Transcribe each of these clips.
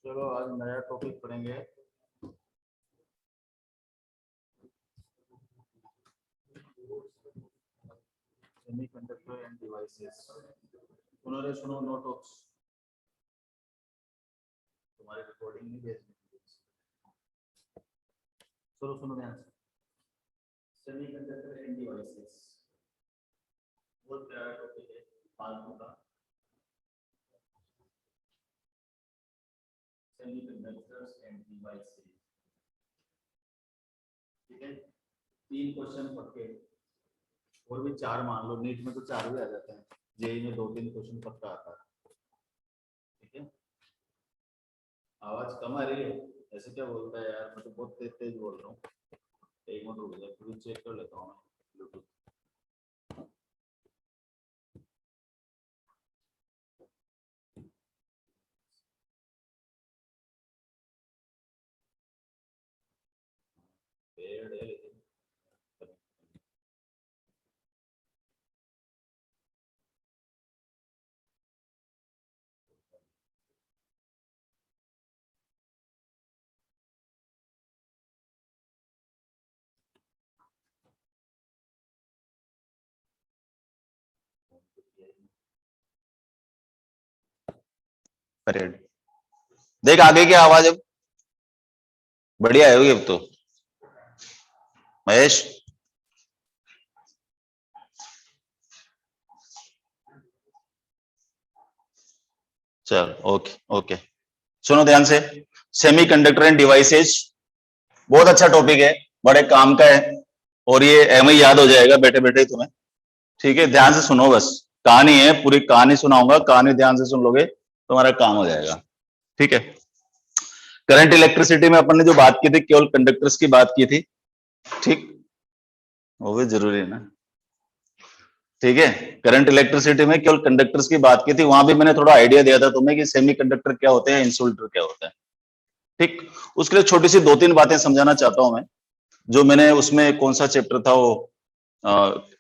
चलो आज नया टॉपिक पढ़ेंगे। Semiconductor end devices. सुनो रे सुनो, नो टॉक्स। तुम्हारी रिकॉर्डिंग नहीं भेजनी। सुनो सुनो ध्यान से। सेमीकंडक्टर एंड डिवाइसेस बहुत प्यारा टॉपिक है फालतू का। सेमीकंडक्टर्स एंड डिवाइसेस, ठीक है। 3 क्वेश्चन पढ़ के, और भी 4 मान लो, नीट में तो 4 भी आ जाते हैं, जेई में 2-3 क्वेश्चन पक्का आता है, ठीक है। आवाज कम आ रही है, ऐसे क्या बोलता है यार, मैं तो बहुत तेज तेज बोल रहा हूँ। एक मिनट रुक जाओ, फिर चेक कर लेता हूँ मैं ब्लूटूथ। पेड़ है लेकिन परेड देख आगे की आवाज अब बढ़िया है अब तो। महेश चल ओके ओके। सुनो ध्यान से, सेमीकंडक्टर एंड डिवाइसेज बहुत अच्छा टॉपिक है, बड़े काम का है और ये एम ही याद हो जाएगा बैठे बैठे तुम्हें, ठीक है। ध्यान से सुनो, बस कहानी है, पूरी कहानी सुनाऊंगा, कहानी ध्यान से सुन लोगे तुम्हारा काम हो जाएगा, ठीक है। करंट इलेक्ट्रिसिटी में अपन ने जो बात की थी केवल कंडक्टर्स की बात की थी, ठीक, वो भी जरूरी है ना, ठीक है। करंट इलेक्ट्रिसिटी में केवल कंडक्टर्स की बात की थी, वहां भी मैंने थोड़ा आइडिया दिया था तुम्हें कि सेमीकंडक्टर क्या होते हैं, इंसुलेटर क्या होता है, ठीक। उसके लिए छोटी सी 2-3 बातें समझाना चाहता हूं मैं, जो मैंने उसमें कौन सा चैप्टर था वो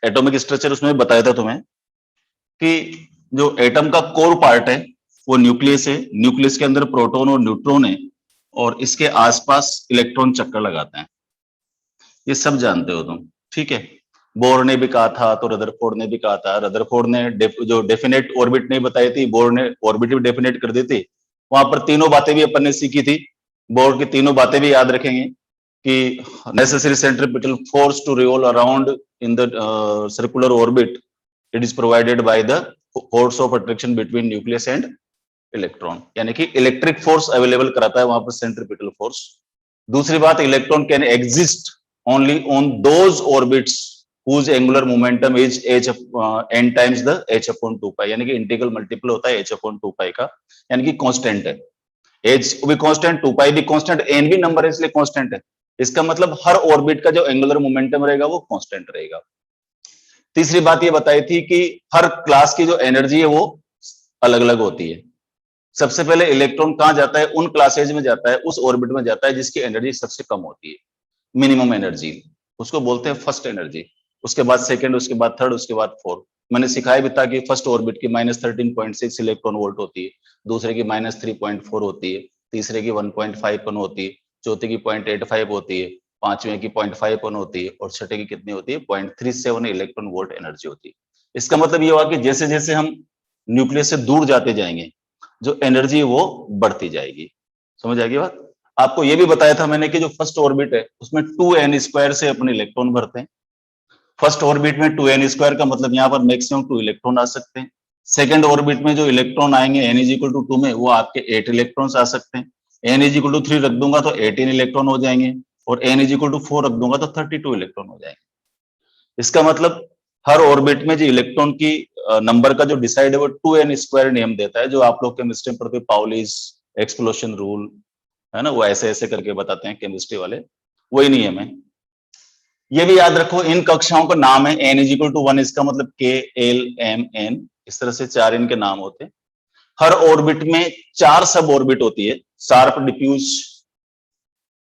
एटॉमिक स्ट्रक्चर, उसमें बताया था तुम्हें कि जो एटम का कोर पार्ट है वो न्यूक्लियस है, न्यूक्लियस के अंदर प्रोटॉन और न्यूट्रॉन है और इसके आसपास इलेक्ट्रॉन चक्कर लगाते हैं, ये सब जानते हो तुम, ठीक है। बोर ने भी कहा था, तो रदरफोर्ड ने भी कहा था, रदरफोर्ड ने जो डेफिनेट ऑर्बिट नहीं बताई थी, बोर ने ऑर्बिट भी डेफिनेट कर दी थी। वहां पर तीनों बातें भी अपन ने सीखी थी, बोर की तीनों बातें भी याद रखेंगे कि necessary centripetal force to revolve around in the circular orbit, it is provided by the force of attraction between nucleus and electron, यानी कि इलेक्ट्रिक फोर्स अवेलेबल कराता है वहां पर सेंट्रीपिटल फोर्स। दूसरी बात, electron can exist only on those orbits whose angular momentum is h n times the h upon 2 pi, यानी कि इंटीग्रल मल्टीपल होता है h upon 2 pi का, यानी कि कांस्टेंट है, h भी कांस्टेंट, 2 pi भी कांस्टेंट, n भी नंबर है इसलिए कांस्टेंट है। इसका मतलब हर ऑर्बिट का जो एंगुलर मोमेंटम रहेगा वो कांस्टेंट रहेगा। तीसरी बात ये बताई थी कि हर क्लास की जो एनर्जी है वो अलग अलग होती है। सबसे पहले इलेक्ट्रॉन कहां जाता है, उन क्लासेज में जाता है, उस ऑर्बिट में जाता है जिसकी एनर्जी सबसे कम होती है, मिनिमम एनर्जी, उसको बोलते हैं फर्स्ट एनर्जी। उसके बाद सेकंड, उसके बाद थर्ड, उसके बाद फोर्थ। मैंने सिखाया भी था कि फर्स्ट ऑर्बिट की -13.6 इलेक्ट्रॉन वोल्ट होती है, दूसरे की -3.4 होती है, तीसरे की 1.51 होती है, चौथे की 0.85 होती है, पांचवें की 0.51 होती है और छठे की कितनी होती है, 0.37 इलेक्ट्रॉन वोल्ट एनर्जी होती है। इसका मतलब ये हुआ कि जैसे जैसे हम न्यूक्लियस से दूर जाते जाएंगे जो एनर्जी है वो बढ़ती जाएगी। समझ आ गई बात। आपको यह भी बताया था मैंने कि जो फर्स्ट ऑर्बिट है उसमें 2n² से अपने इलेक्ट्रॉन भरते हैं। फर्स्ट ऑर्बिट में 2n² का मतलब यहां पर मैक्सिमम 2 इलेक्ट्रॉन आ सकते हैं। सेकंड ऑर्बिट में जो इलेक्ट्रॉन आएंगे n = 2 में, वो आपके 8 इलेक्ट्रॉन्स आ सकते हैं। n = 3 रख दूंगा तो 18 इलेक्ट्रॉन हो जाएंगे और n = 4 रख दूंगा तो 32 इलेक्ट्रॉन हो जाएंगे। इसका मतलब हर ऑर्बिट में जो इलेक्ट्रॉन की नंबर का जो डिसाइड है वो 2n² नियम देता है, जो आप लोग केमिस्ट्री में पढ़ते पाउलीज एक्सप्लोशन रूल है ना, वो ऐसे ऐसे करके बताते हैं केमिस्ट्री वाले, वही नियम है। ये भी याद रखो, इन कक्षाओं का नाम है n = 1, इसका मतलब k l m n, इस तरह से 4 इनके नाम होते हैं। हर ऑर्बिट में 4 सब ऑर्बिट होती है, sharp, diffuse,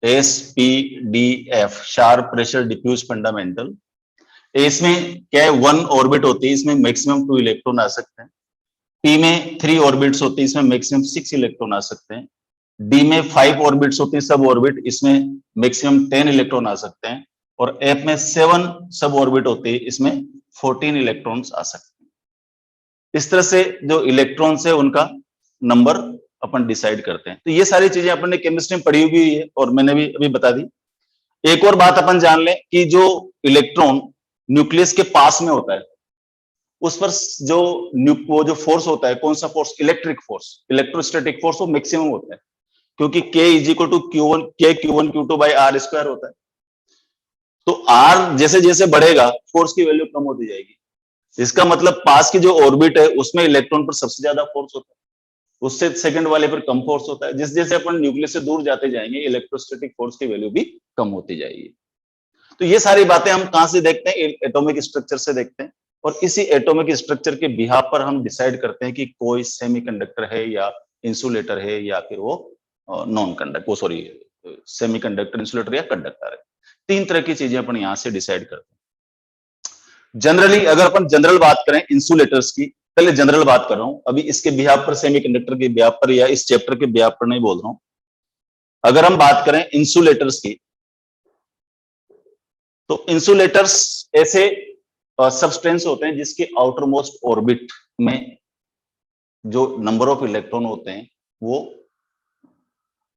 s p d f, sharp, principal, diffuse, fundamental. इसमें क्या है, 1 ऑर्बिट होती है, इसमें मैक्सिमम 2 इलेक्ट्रॉन आ सकते हैं। p में 3 ऑर्बिट्स होती है, इसमें मैक्सिमम 6 इलेक्ट्रॉन आ सकते हैं। डी में 5 ऑर्बिट्स होती हैं, सब ऑर्बिट, इसमें मैक्सिमम 10 इलेक्ट्रॉन आ सकते हैं, और एफ में 7 सब ऑर्बिट होती है, इसमें 14 इलेक्ट्रॉन्स आ सकते हैं। इस तरह से जो इलेक्ट्रॉन्स है उनका नंबर अपन डिसाइड करते हैं। तो ये सारी चीजें अपन ने केमिस्ट्री में पढ़ी हुई है और मैंने भी अभी बता दी। एक और बात अपन जान लें कि जो इलेक्ट्रॉन न्यूक्लियस के पास में होता है, उस पर जो वो जो फोर्स होता है, कौन सा force? Electric force, electrostatic force, वो मैक्सिमम होता है, क्योंकि K is equal to Q1 Q2 by R square होता है। तो R जैसे जैसे बढ़ेगा फोर्स की वैल्यू कम होती जाएगी। इसका मतलब पास की जो ऑर्बिट है उसमें इलेक्ट्रॉन पर सबसे ज्यादा फोर्स होता है, उससे सेकंड वाले पर कम फोर्स होता है। जिस जैसे अपन न्यूक्लियस से दूर जाते जाएंगे इलेक्ट्रोस्टैटिक फोर्स की वैल्यू भी कम होती जाएगी। तो ये सारी बातें हम कहां से देखते हैं? एटॉमिक स्ट्रक्चर से देखते हैं, और इसी एटॉमिक स्ट्रक्चर के बिहाफ पर हम डिसाइड करते हैं कि कोई सेमीकंडक्टर है या इंसुलेटर है या फिर वो नॉन कंडक्टर, वो सॉरी सेमीकंडक्टर, इंसुलेटर या कंडक्टर है। 3 तरह की चीजें अपन यहां से डिसाइड करते हैं। जनरली अगर अपन जनरल बात करें इंसुलेटर्स की, पहले जनरल बात कर रहा हूं, अभी इसके बिहाफ पर, सेमीकंडक्टर के बिहाफ पर या इस चैप्टर के बिहाफ पर नहीं बोल रहा हूं। अगर हम बात करें इंसुलेटर्स की, तो इंसुलेटर्स ऐसे सब्सटेंस होते हैं जिसके आउटर मोस्ट ऑर्बिट में जो नंबर ऑफ इलेक्ट्रॉन होते हैं वो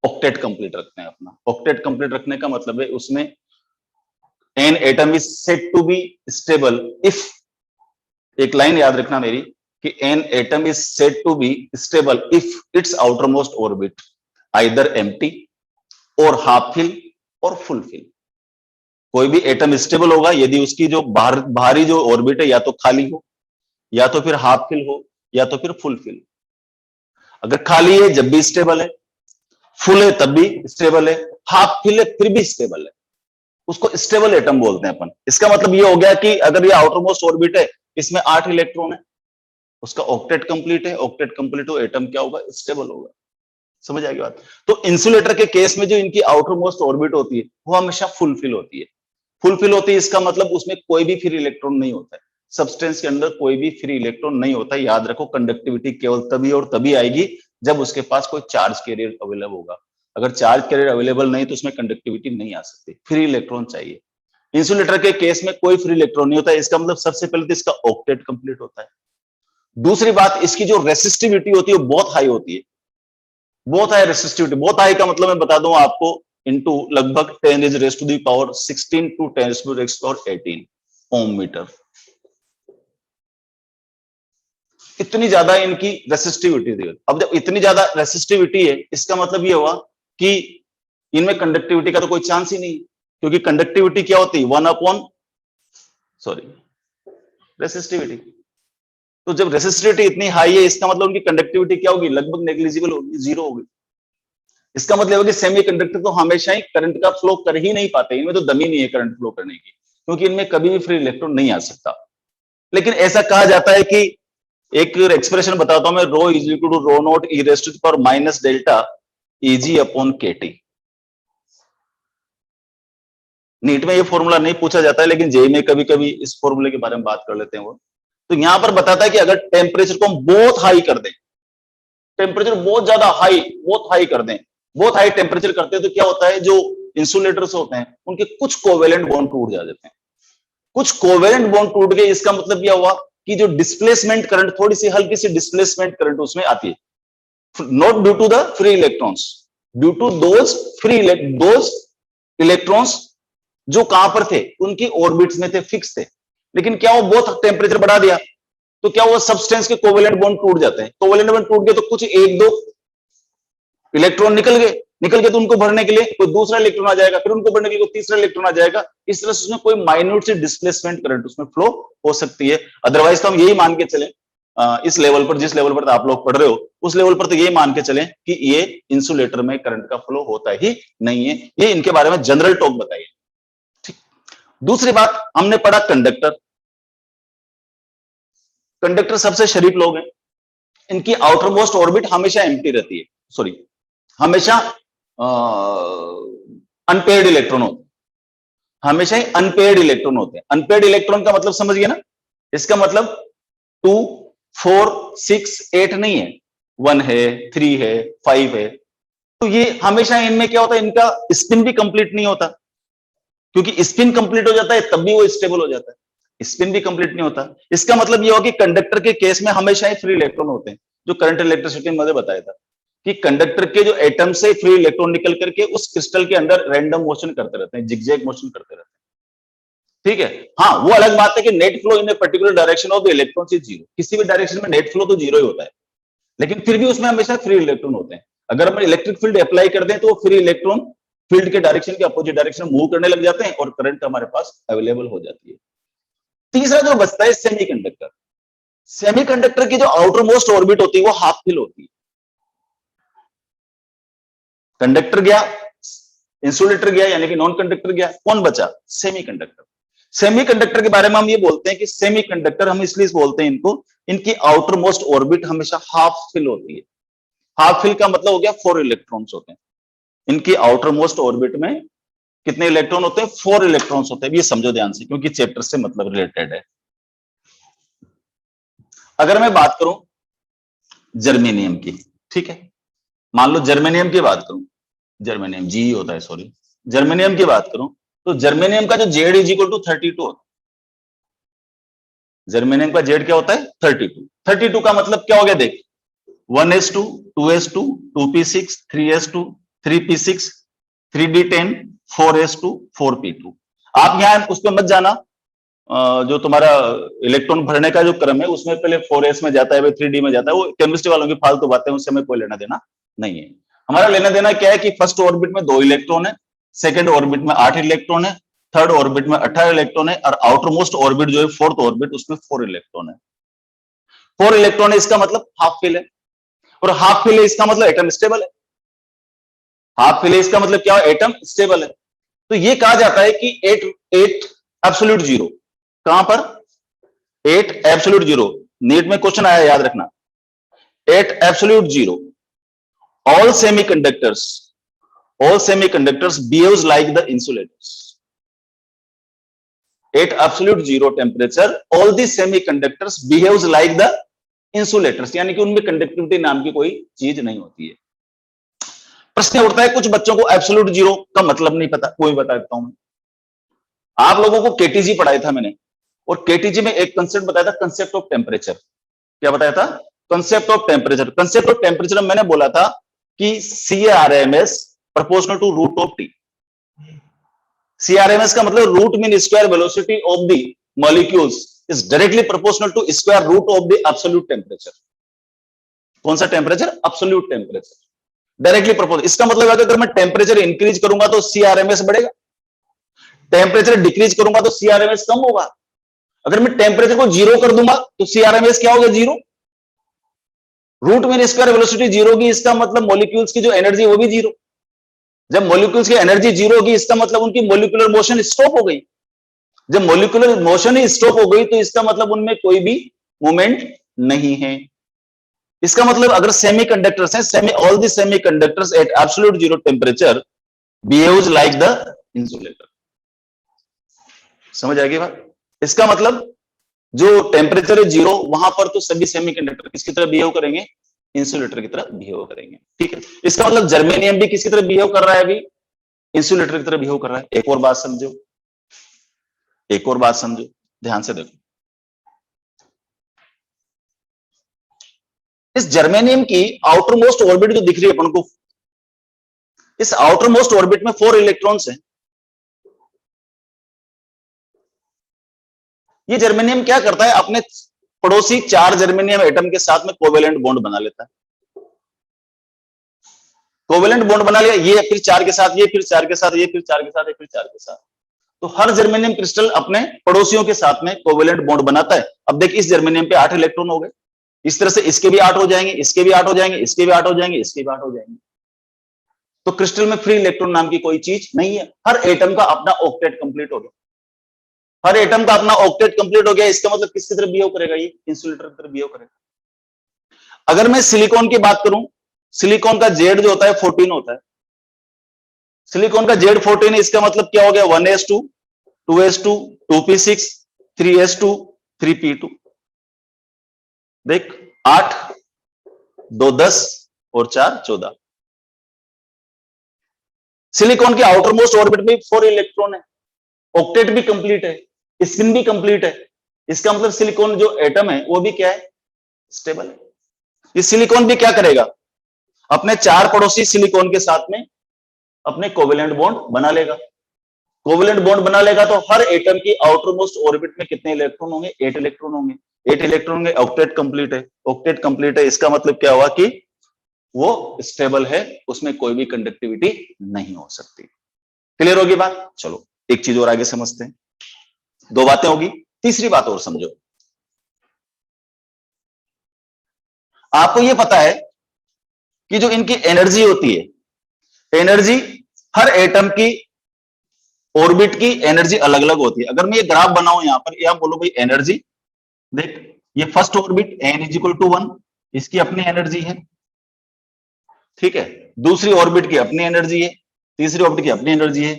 ऑक्टेट कंप्लीट रखते हैं। अपना ऑक्टेट कंप्लीट रखने का मतलब है उसमें an atom is said to be stable if, एक लाइन याद रखना मेरी, कि an atom is said to be stable if its outermost orbit either empty और हाफ फिल और फुल फिल। कोई भी एटम स्टेबल होगा यदि उसकी जो बाहरी जो ऑर्बिट है या तो खाली हो, या तो फिर हाफ फिल हो, या तो फिर फुल फिल। अगर खाली है जब भी स्टेबल है, फुल है तब भी स्टेबल है, हाफ फिल है फिर भी स्टेबल है, उसको स्टेबल एटम बोलते हैं अपन। इसका मतलब ये हो गया कि अगर ये आउटर मोस्ट ऑर्बिट है, इसमें 8 इलेक्ट्रॉन है, उसका ऑक्टेट कंप्लीट है, ऑक्टेट कंप्लीट हो एटम क्या होगा? स्टेबल होगा। समझ आएगी बात? तो इंसुलेटर के केस में जो इनकी आउटर मोस्ट ऑर्बिट होती है वो हमेशा फुल फिल होती है। फुल फिल होती है इसका मतलब उसमें कोई भी फ्री इलेक्ट्रॉन नहीं होता है, सब्सटेंस के अंदर कोई भी फ्री इलेक्ट्रॉन नहीं होता है। याद रखो, कंडक्टिविटी केवल तभी और तभी आएगी जब उसके पास कोई चार्ज कैरियर अवेलेबल होगा। अगर चार्ज कैरियर अवेलेबल नहीं तो उसमें कंडक्टिविटी नहीं आ सकती, फ्री इलेक्ट्रॉन चाहिए। इंसुलेटर के केस में कोई फ्री इलेक्ट्रॉन नहीं होता है, इसका मतलब सबसे पहले तो इसका ऑक्टेट कंप्लीट होता है। दूसरी बात, इसकी जो रेसिस्टिविटी होती है वो बहुत हाई होती है, बहुत हाई रेसिस्टिविटी। बहुत हाई का मतलब मैं बता दूं आपको, इनटू लगभग 10 raised to the power 16 to 10 raised to the power 18 ohm metre. इतनी ज्यादा इनकी रेसिस्टिविटी थी। अब जब इतनी ज्यादा रेसिस्टिविटी है, इसका मतलब ये हुआ कि इनमें कंडक्टिविटी का तो कोई चांस ही नहीं, क्योंकि कंडक्टिविटी क्या होती है? 1 रेसिस्टिविटी। तो जब रेसिस्टिविटी इतनी हाई है, इसका मतलब उनकी कंडक्टिविटी क्या होगी? लगभग नेग्लिजिबल होगी, जीरो होगी। इसका मतलब है कि सेमीकंडक्टर तो हमेशा ही करंट का फ्लो कर ही नहीं पाते, इनमें तो दम ही नहीं है करंट फ्लो करने की, क्योंकि इनमें कभी भी फ्री इलेक्ट्रॉन नहीं आ सकता। लेकिन ऐसा कहा जाता है कि, एक एक्सप्रेशन बताता हूं मैं, रो is equal to row not E raise to the power minus delta easy upon Katie. NEET में ये फॉर्मूला नहीं पूछा जाता है, लेकिन जेई में कभी कभी इस फॉर्मूले के बारे में बात कर लेते हैं वो। तो यहां पर बताता है कि अगर टेम्परेचर को हम बहुत हाई कर दें, टेम्परेचर बहुत ज्यादा हाई, बहुत हाई कर दें, बहुत हाई टेम्परेचर करते हैं, तो क्या होता है? जो इंसुलेटर्स होते हैं उनके कुछ कोवेलेंट बॉन्ड टूट जाते हैं। कुछ कोवेलेंट बॉन्ड टूट गए, इसका मतलब क्या हुआ कि जो डिस्प्लेसमेंट करंट, थोड़ी सी हल्की सी डिस्प्लेसमेंट करंट उसमें आती है, not due to the free electrons, due to those electrons जो कहां पर थे? उनकी ऑर्बिट्स में थे, फिक्स थे। लेकिन क्या वो बहुत टेम्परेचर बढ़ा दिया तो क्या वो सब्सटेंस के कोवेलेंट बॉन्ड टूट जाते हैं। कोवेलेंट बॉन्ड टूट गए तो कुछ 1-2 इलेक्ट्रॉन निकल गए तो उनको भरने के लिए कोई दूसरा इलेक्ट्रॉन आ जाएगा, फिर उनको भरने के लिए कोई तीसरा इलेक्ट्रॉन आ जाएगा। इस तरह से उसमें कोई माइन्यूट सी डिस्प्लेसमेंट करंट उसमें फ्लो हो सकती है। अदरवाइज तो हम यही मान के चले, इस लेवल पर, जिस लेवल पर आप लोग पढ़ रहे हो, उस लेवल पर तो यही मान के चलें कि ये इंसुलेटर में करंट का फ्लो होता ही नहीं है। ये इनके बारे में जनरल टॉक बताइए। ठीक। दूसरी बात, हमने पढ़ा कंडक्टर। कंडक्टर सबसे शरीफ लोग हैं, इनकी आउटर मोस्ट ऑर्बिट हमेशा एम्प्टी रहती है, सॉरी हमेशा अनपेयर्ड इलेक्ट्रॉन होते हैं, हमेशा ही अनपेयर्ड इलेक्ट्रॉन होते हैं। अनपेयर्ड इलेक्ट्रॉन का मतलब समझ गए ना? इसका मतलब 2, 4, 6, 8 नहीं है, 1 है, 3 है, 5 है, तो ये हमेशा इनमें क्या होता है, इनका स्पिन भी कंप्लीट नहीं होता, क्योंकि स्पिन कंप्लीट हो जाता है तब भी वो स्टेबल हो जाता है, स्पिन भी कंप्लीट नहीं होता। इसका मतलब ये हो कि कंडक्टर के केस में हमेशा ही फ्री इलेक्ट्रॉन होते हैं, जो करंट इलेक्ट्रिसिटी में मैंने बताया था कि कंडक्टर के जो एटम से फ्री इलेक्ट्रॉन निकल करके उस क्रिस्टल के अंदर रैंडम मोशन करते रहते हैं, जिगजैग मोशन करते रहते हैं, ठीक है। हाँ, वो अलग बात है कि net flow in a particular direction of the electron is zero, किसी भी डायरेक्शन में नेट फ्लो तो जीरो ही होता है, लेकिन फिर भी उसमें हमेशा फ्री इलेक्ट्रॉन होते हैं। अगर हम इलेक्ट्रिक फील्ड अप्लाई कर दें तो वो फ्री इलेक्ट्रॉन फील्ड के डायरेक्शन के अपोजिट डायरेक्शन मूव करने लग जाते हैं और करंट हमारे पास अवेलेबल हो जाती है। तीसरा जो बचता है सेमीकंडक्टर। सेमीकंडक्टर की जो आउटर मोस्ट ऑर्बिट होती है वो हाफ फिल होती है। कंडक्टर गया, इंसुलेटर गया, यानी कि नॉन कंडक्टर गया, कौन बचा? सेमीकंडक्टर। सेमीकंडक्टर के बारे में हम ये बोलते हैं कि सेमीकंडक्टर हम इसलिए बोलते हैं इनको, इनकी आउटर मोस्ट ऑर्बिट हमेशा हाफ फिल होती है। हाफ फिल का मतलब हो गया 4 इलेक्ट्रॉन्स होते हैं इनकी आउटर मोस्ट ऑर्बिट में। कितने इलेक्ट्रॉन होते हैं? 4 इलेक्ट्रॉन्स होते हैं। ये समझो ध्यान से, क्योंकि चैप्टर से मतलब रिलेटेड है। अगर मैं बात करूं जर्मेनियम की, ठीक है, मान लो जर्मेनियम की बात करूं, जर्मेनियम जी होता है, सॉरी, जर्मेनियम की बात करूं तो जर्मेनियम का जो जेड इज इक्वल टू 32 होता है। जर्मेनियम का जेड क्या होता है? 32। 32 का मतलब क्या हो गया? देख, 1s2, 2s2, 2p6, 3s2, 3p6, 3d10, 4s2, 4p2। आप यहां उस पर मत जाना, जो तुम्हारा इलेक्ट्रॉन भरने का जो क्रम है उसमें पहले 4s में जाता है, 3d में जाता है, वो केमिस्ट्री वालों की फालतू बातें, उससे हमें कोई लेना देना नहीं है। हमारा लेना देना क्या है कि फर्स्ट ऑर्बिट में 2 इलेक्ट्रॉन है, सेकंड ऑर्बिट में 8 इलेक्ट्रॉन है, थर्ड ऑर्बिट में 18 इलेक्ट्रॉन है, और आउटर मोस्ट ऑर्बिट जो है फोर्थ ऑर्बिट, उसमें 4 इलेक्ट्रॉन है। 4 इलेक्ट्रॉन है, इसका मतलब हाफ फिल है, और हाफ फिल है इसका मतलब एटम स्टेबल है। हाफ फिल है इसका मतलब क्या है? एटम स्टेबल है। तो ये कहा जाता है कि 8 एब्सोल्यूट जीरो। कहां पर? 8 एब्सोल्यूट जीरो। नीट में क्वेश्चन आया, याद रखना, 8 absolute zero. All semiconductors behaves like the insulators. 8 absolute zero temperature, all the semiconductors behaves like the insulators, यानी कि उनमें कंडक्टिविटी नाम की कोई चीज नहीं होती है। प्रश्न उठता है, कुछ बच्चों को एब्सोल्यूट जीरो का मतलब नहीं पता, कोई बता देता हूं मैं। आप लोगों को केटीजी पढ़ाया था मैंने, और केटीजी में एक कंसेप्ट बताया था, कंसेप्ट ऑफ टेम्परेचर। क्या बताया था? Concept of temperature. Concept of temperature में मैंने बोला था कि CRMS proportional to root of T. CRMS का मतलब root mean square velocity of the molecules is directly proportional to square root of the absolute temperature. कौन सा temperature? Absolute temperature, directly proportional. इसका मतलब है कि अगर मैं टेम्परेचर इंक्रीज करूंगा तो CRMS बढ़ेगा, टेम्परेचर डिक्रीज करूंगा तो CRMS कम होगा। अगर मैं टेम्परेचर को जीरो कर दूंगा तो CRMS क्या होगा? Zero. Root mean square velocity zero की, इसका मतलब मॉलिक्यूल्स की जो एनर्जी वो भी जीरो। जब मॉलिक्यूल्स की एनर्जी जीरो होगी, इसका मतलब उनकी मॉलिक्यूलर मोशन स्टॉप हो गई। जब मॉलिक्यूलर मोशन ही स्टॉप हो गई तो इसका मतलब उनमें कोई भी मूवमेंट नहीं है। इसका मतलब अगर सेमीकंडक्टर्स हैं, all the semiconductors at absolute zero temperature behaves like the insulator. समझ आएगी बात? इसका मतलब जो टेम्परेचर है जीरो, वहां पर तो सभी सेमीकंडक्टर किसकी तरह बिहेव करेंगे? इंसुलेटर की तरह बिहेव करेंगे, ठीक है। इसका मतलब जर्मेनियम भी किसकी तरह बिहेव कर रहा है? अभी इंसुलेटर की तरह बिहेव कर रहा है। एक और बात समझो, एक और बात समझो, ध्यान से देखो। इस जर्मेनियम की आउटर मोस्ट ऑर्बिट जो दिख रही है अपन को, इस आउटर मोस्ट ऑर्बिट में 4 इलेक्ट्रॉन्स हैं। ये जर्मेनियम क्या करता है? अपने पड़ोसी 4 जर्मेनियम एटम के साथ में कोवेलेंट बॉन्ड बना लेता है। कोवेलेंट बॉन्ड बना लिया, ये फिर 4 के साथ, ये फिर 4 के साथ, ये फिर 4 के साथ, ये फिर 4 के साथ। तो हर जर्मेनियम क्रिस्टल अपने पड़ोसियों के साथ में कोवेलेंट बॉन्ड बनाता है। अब देख, इस जर्मेनियम पे 8 इलेक्ट्रॉन हो गए, इस तरह से इसके भी 8 हो जाएंगे, इसके भी 8 हो जाएंगे, इसके भी 8 हो जाएंगे, इसके भी 8 हो जाएंगे। तो क्रिस्टल में फ्री इलेक्ट्रॉन नाम की कोई चीज नहीं है। हर एटम का अपना ऑक्टेट कंप्लीट हो गया, हर एटम का अपना ऑक्टेट कंप्लीट हो गया। इसका मतलब किसकी तरफ बिहेव करेगा? ये इंसुलेटर की तरफ बिहेव करेगा। अगर मैं सिलिकॉन की बात करूं, सिलिकॉन का जेड जो होता है 14 होता है। सिलिकॉन का जेड 14 है, इसका मतलब क्या हो गया? 1s2, 2s2, 2p6, 3s2, 3p2। देख, 8, 2 10 और 4 14। सिलिकॉन की आउटर मोस्ट ऑर्बिट में 4 इलेक्ट्रॉन है, ऑक्टेट भी कंप्लीट है, स्पिन भी कंप्लीट है। इसका मतलब सिलिकॉन जो एटम है वो भी क्या है, स्टेबल है। ये सिलिकॉन भी क्या करेगा, अपने 4 पड़ोसी सिलिकॉन के साथ में अपने कोवेलेंट बॉन्ड बना लेगा। कोवेलेंट बॉन्ड बना लेगा तो हर एटम की आउटर मोस्ट ऑर्बिट में कितने इलेक्ट्रॉन होंगे, 8 इलेक्ट्रॉन होंगे। 8 इलेक्ट्रॉन होंगे, ऑक्टेट कंप्लीट है। ऑक्टेट कंप्लीट है, इसका मतलब क्या हुआ कि वो स्टेबल है, उसमें कोई भी कंडक्टिविटी नहीं हो सकती। क्लियर होगी बात? चलो एक चीज और आगे समझते हैं। 2 बातें होगी, तीसरी बात और समझो। आपको ये पता है कि जो इनकी एनर्जी होती है, एनर्जी हर एटम की ऑर्बिट की एनर्जी अलग अलग होती है। अगर मैं ये ग्राफ बनाऊं यहां पर, या बोलो भाई एनर्जी देख, ये फर्स्ट ऑर्बिट n = 1, इसकी अपनी एनर्जी है, ठीक है। दूसरी ऑर्बिट की अपनी एनर्जी है, तीसरी ऑर्बिट की अपनी एनर्जी है,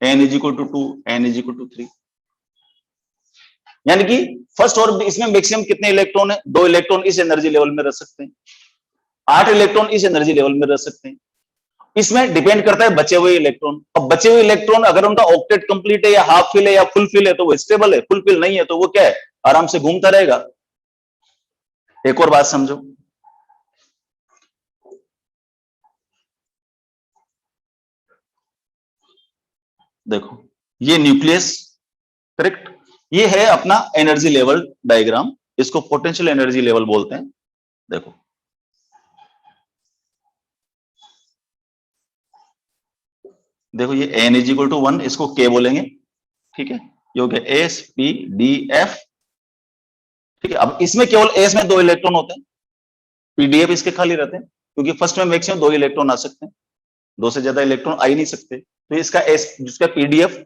n = 2, n = 3। यानी कि फर्स्ट ऑर्बिट, इसमें मैक्सिमम कितने इलेक्ट्रॉन है, 2 इलेक्ट्रॉन इस एनर्जी लेवल में रह सकते हैं, 8 इलेक्ट्रॉन इस एनर्जी लेवल में रह सकते हैं। इसमें डिपेंड करता है बचे हुए इलेक्ट्रॉन। अब बचे हुए इलेक्ट्रॉन अगर उनका ऑक्टेट कंप्लीट है या हाफ फिल है या फुल फिल है तो वो स्टेबल है, फुल फिल नहीं है तो वो क्या है, आराम से घूमता रहेगा। एक और बात समझो, देखो ये न्यूक्लियस, करेक्ट, ये है अपना एनर्जी लेवल डायग्राम, इसको पोटेंशियल एनर्जी लेवल बोलते हैं। देखो देखो ये n = 1, इसको k बोलेंगे, ठीक है। ये हो गया एस पी डी एफ, ठीक है। अब इसमें केवल एस में 2 इलेक्ट्रॉन होते हैं, पीडीएफ इसके खाली रहते हैं, क्योंकि फर्स्ट में मैक्सिमम 2 इलेक्ट्रॉन आ सकते हैं, 2 से ज्यादा इलेक्ट्रॉन आ ही नहीं सकते। तो इसका एस, जिसका पीडीएफ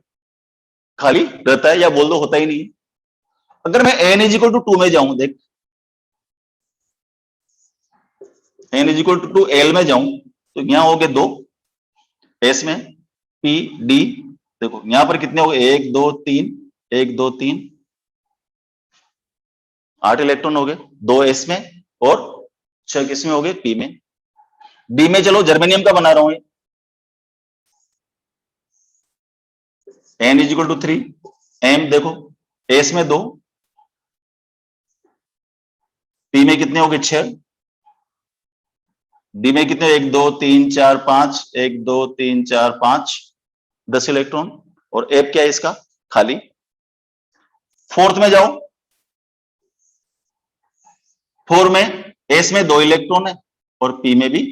खाली रहता है, या बोल दो होता ही नहीं। अगर मैं n = 2 में जाऊं, देख n = 2 एल में जाऊं तो यहां हो गए 2, एस में पी डी, देखो यहां पर कितने हो गए, 1 2 3, 1 2 3, 8 इलेक्ट्रॉन हो गए, 2 एस में और 6 किस में हो गए, पी में। डी में चलो जर्मेनियम का बना रहा हूं, n = 3, m देखो एस में 2, पी में कितने हो गए, 6, डी में कितने, 1 2 3 4 5, 1 2 3 4 5, 10 इलेक्ट्रॉन, और एफ क्या है इसका, खाली। फोर्थ में जाओ, 4 में एस में 2 इलेक्ट्रॉन है और पी में भी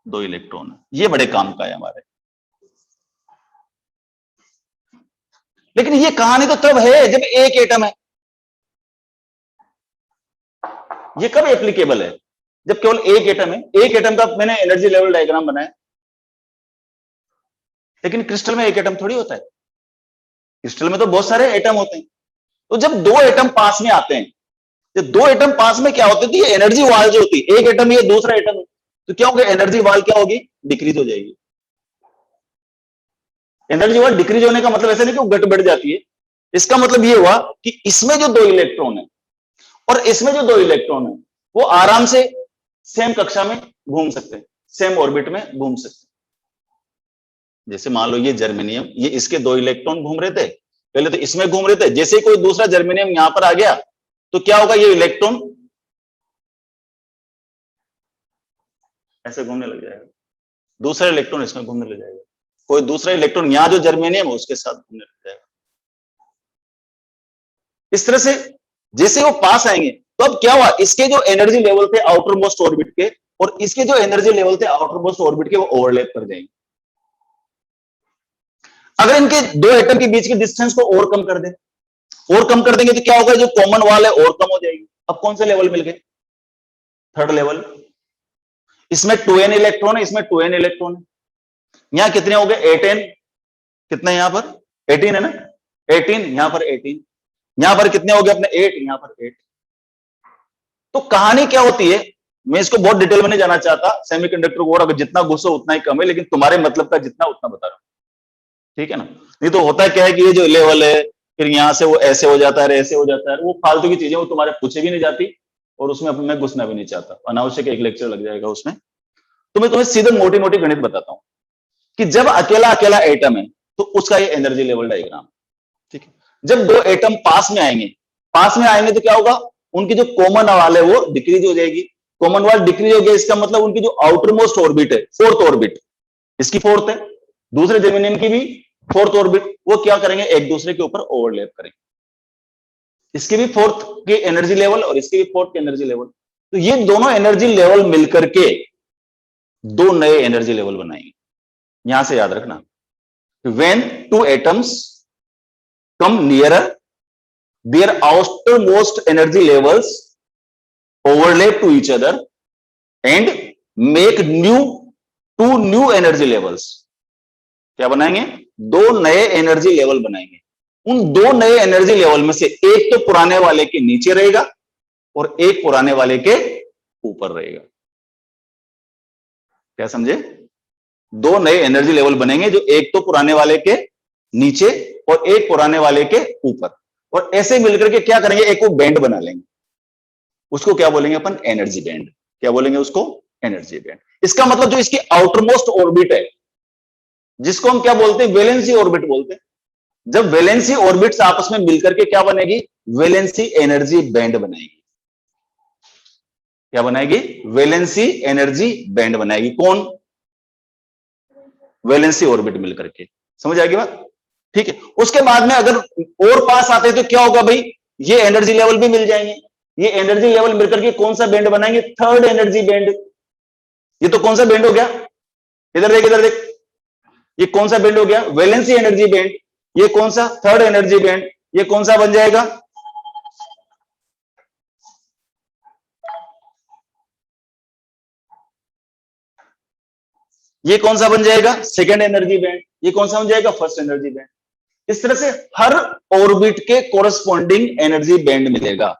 2 इलेक्ट्रॉन है। ये बड़े काम का है हमारे। लेकिन ये कहानी तो तब है जब एक एटम है, ये कब एप्लीकेबल है, जब केवल एक एटम है। एक एटम का मैंने एनर्जी लेवल डायग्राम बनाया, लेकिन क्रिस्टल में एक एटम थोड़ी होता है, क्रिस्टल में तो बहुत सारे एटम होते हैं। तो जब 2 एटम पास में आते हैं, जब 2 एटम पास में क्या होती है, एनर्जी वाल जो होती है, एक एटम ये दूसरा एटम है, तो क्या होगा, एनर्जी वाल क्या होगी, डिक्रीज हो जाएगी। एनर्जी वाल डिक्रीज होने का मतलब ऐसा नहीं कि वो घट बढ़ जाती है, इसका मतलब ये हुआ कि इसमें जो 2 इलेक्ट्रॉन है और इसमें जो 2 इलेक्ट्रॉन है वो आराम से सेम कक्षा में घूम सकते हैं, सेम ऑर्बिट में घूम सकते हैं। जैसे मान लो ये जर्मेनियम, ये इसके 2 इलेक्ट्रॉन घूम रहे थे, पहले तो इसमें घूम रहे थे, जैसे ही कोई दूसरा जर्मेनियम यहां पर आ गया तो क्या होगा, ये इलेक्ट्रॉन ऐसे घूमने लग जाएगा, दूसरा इलेक्ट्रॉन इसमें घूमने लग जाएगा, कोई दूसरा इलेक्ट्रॉन यहां जो जर्मेनियम है उसके साथ घूमने लग जाएगा। इस तरह से जैसे वो पास आएंगे तो अब क्या हुआ, इसके जो एनर्जी लेवल थे आउटर मोस्ट ऑर्बिट के और इसके जो एनर्जी लेवल थे आउटर मोस्ट ऑर्बिट के, वो ओवरलैप कर जाएंगे। अगर इनके 2 एटम के बीच के डिस्टेंस को और कम कर दें, और कम कर देंगे तो क्या होगा, जो कॉमन वाल है और कम हो जाएगी। अब कौन से लेवल मिल गए, थर्ड लेवल। इसमें 2n इलेक्ट्रॉन है, इसमें 2n इलेक्ट्रॉन है, यहां कितने हो गए, 8n, कितने यहां पर 18 है ना, 18, यहां पर 18, यहां पर कितने हो गए अपने 8, यहां पर 8। तो कहानी क्या होती है, मैं इसको बहुत डिटेल में नहीं जाना चाहता, सेमीकंडक्टर कोड अगर जितना घुसो उतना ही कम है, लेकिन तुम्हारे मतलब का जितना उतना बता रहा हूं, ठीक है ना। नहीं तो होता क्या है कि ये जो लेवल है फिर यहां से वो ऐसे हो जाता है, ऐसे हो जाता है, वो फालतू की चीजें, वो तुम्हारे पूछे भी नहीं जाती और उसमें मैं घुसना भी नहीं चाहता, अनावश्यक एक लेक्चर लग जाएगा उसमें। तो मैं तुम्हें सीधे मोटी मोटी गणित बताता हूं। कि जब अकेला अकेला एटम है तो उसका ये एनर्जी लेवल डायग्राम, ठीक है। जब दो एटम पास में आएंगे तो क्या होगा, उनकी जो कॉमन वाल है वो डिक्रीज हो जाएगी। कॉमन वाल डिक्रीज हो गया, इसका मतलब उनकी जो आउटर मोस्ट ऑर्बिट है, फोर्थ ऑर्बिट, इसकी फोर्थ है, दूसरे जेमिनियम की भी फोर्थ ऑर्बिट, वो क्या करेंगे, एक दूसरे के ऊपर ओवरलैप करेंगे। इसकी भी फोर्थ की एनर्जी लेवल और इसकी भी फोर्थ की एनर्जी लेवल, तो ये दोनों एनर्जी लेवल मिलकर के दो नए एनर्जी लेवल बनाएंगे। यहां से याद रखना, when two atoms come nearer, their outermost energy levels overlap to each other and make two new energy levels. क्या बनाएंगे, दो नए एनर्जी लेवल बनाएंगे। उन दो नए एनर्जी लेवल में से एक तो पुराने वाले के नीचे रहेगा और एक पुराने वाले के ऊपर रहेगा। क्या समझे, दो नए एनर्जी लेवल बनेंगे जो एक तो पुराने वाले के नीचे और एक पुराने वाले के ऊपर, और ऐसे मिलकर के क्या करेंगे, एक वो बैंड बना लेंगे, उसको क्या बोलेंगे अपन, एनर्जी बैंड। क्या बोलेंगे उसको, एनर्जी बैंड। इसका मतलब जो इसकी आउटरमोस्ट ऑर्बिट है, जिसको हम क्या बोलते हैं, वैलेंसी ऑर्बिट बोलते हैं, जब वैलेंसी ऑर्बिट्स आपस में मिलकर के क्या बनेगी, वैलेंसी एनर्जी बैंड बनाएगी। क्या बनाएगी, वैलेंसी एनर्जी बैंड बनाएगी। कौन, वैलेंसी ऑर्बिट मिलकर के। समझ आएगी बात, ठीक है। उसके बाद में अगर और पास आते हैं तो क्या होगा भाई, ये एनर्जी लेवल भी मिल जाएंगे। ये एनर्जी लेवल मिलकर के कौन सा बैंड बनाएंगे, थर्ड एनर्जी बैंड। ये तो कौन सा बैंड हो गया, इधर देख इधर देख, ये कौन सा बैंड हो गया, वैलेंसी एनर्जी बैंड। ये कौन सा, थर्ड एनर्जी बैंड। ये कौन सा बन जाएगा, ये कौन सा बन जाएगा, सेकंड एनर्जी बैंड। ये कौन सा बन जाएगा, फर्स्ट एनर्जी बैंड। इस तरह से हर ऑर्बिट के कोरस्पॉन्डिंग एनर्जी बैंड मिलेगा।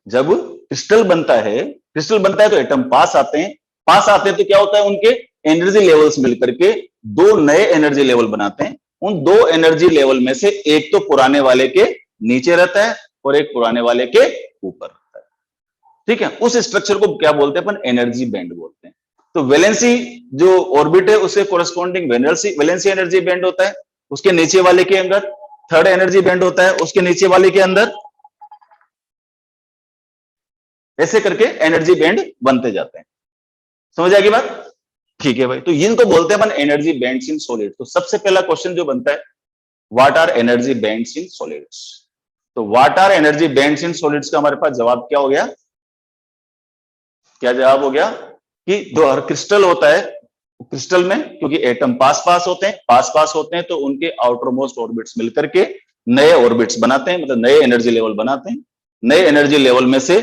जब क्रिस्टल बनता है तो एटम पास आते हैं तो क्या होता है, उनके एनर्जी लेवल्स मिलकर के दो नए एनर्जी लेवल बनाते हैं। उन दो एनर्जी लेवल में से एक तो पुराने वाले के नीचे रहता है और एक पुराने वाले के ऊपर रहता है, ठीक है। उस स्ट्रक्चर को क्या बोलते हैं अपन, एनर्जी बैंड बोलते हैं। तो वैलेंसी जो ऑर्बिट है उससे कोरस्पॉन्डिंग वैलेंसी एनर्जी बैंड होता है, उसके नीचे वाले के अंदर थर्ड एनर्जी बैंड होता है, उसके नीचे वाले के अंदर, ऐसे करके एनर्जी बैंड बनते जाते हैं। समझ आएगी बात, ठीक है भाई। तो इनको बोलते हैं अपन एनर्जी बैंड्स इन सॉलिड। तो सबसे पहला क्वेश्चन जो बनता है, what are energy bands in solids. तो what are energy bands in solids का हमारे पास जवाब क्या हो गया, क्या जवाब हो गया कि जो हर क्रिस्टल होता है, क्रिस्टल में क्योंकि एटम पास पास होते हैं तो उनके आउटर मोस्ट ऑर्बिट्स मिलकर के नए ऑर्बिट्स बनाते हैं, मतलब नए एनर्जी लेवल बनाते हैं। नए एनर्जी लेवल में से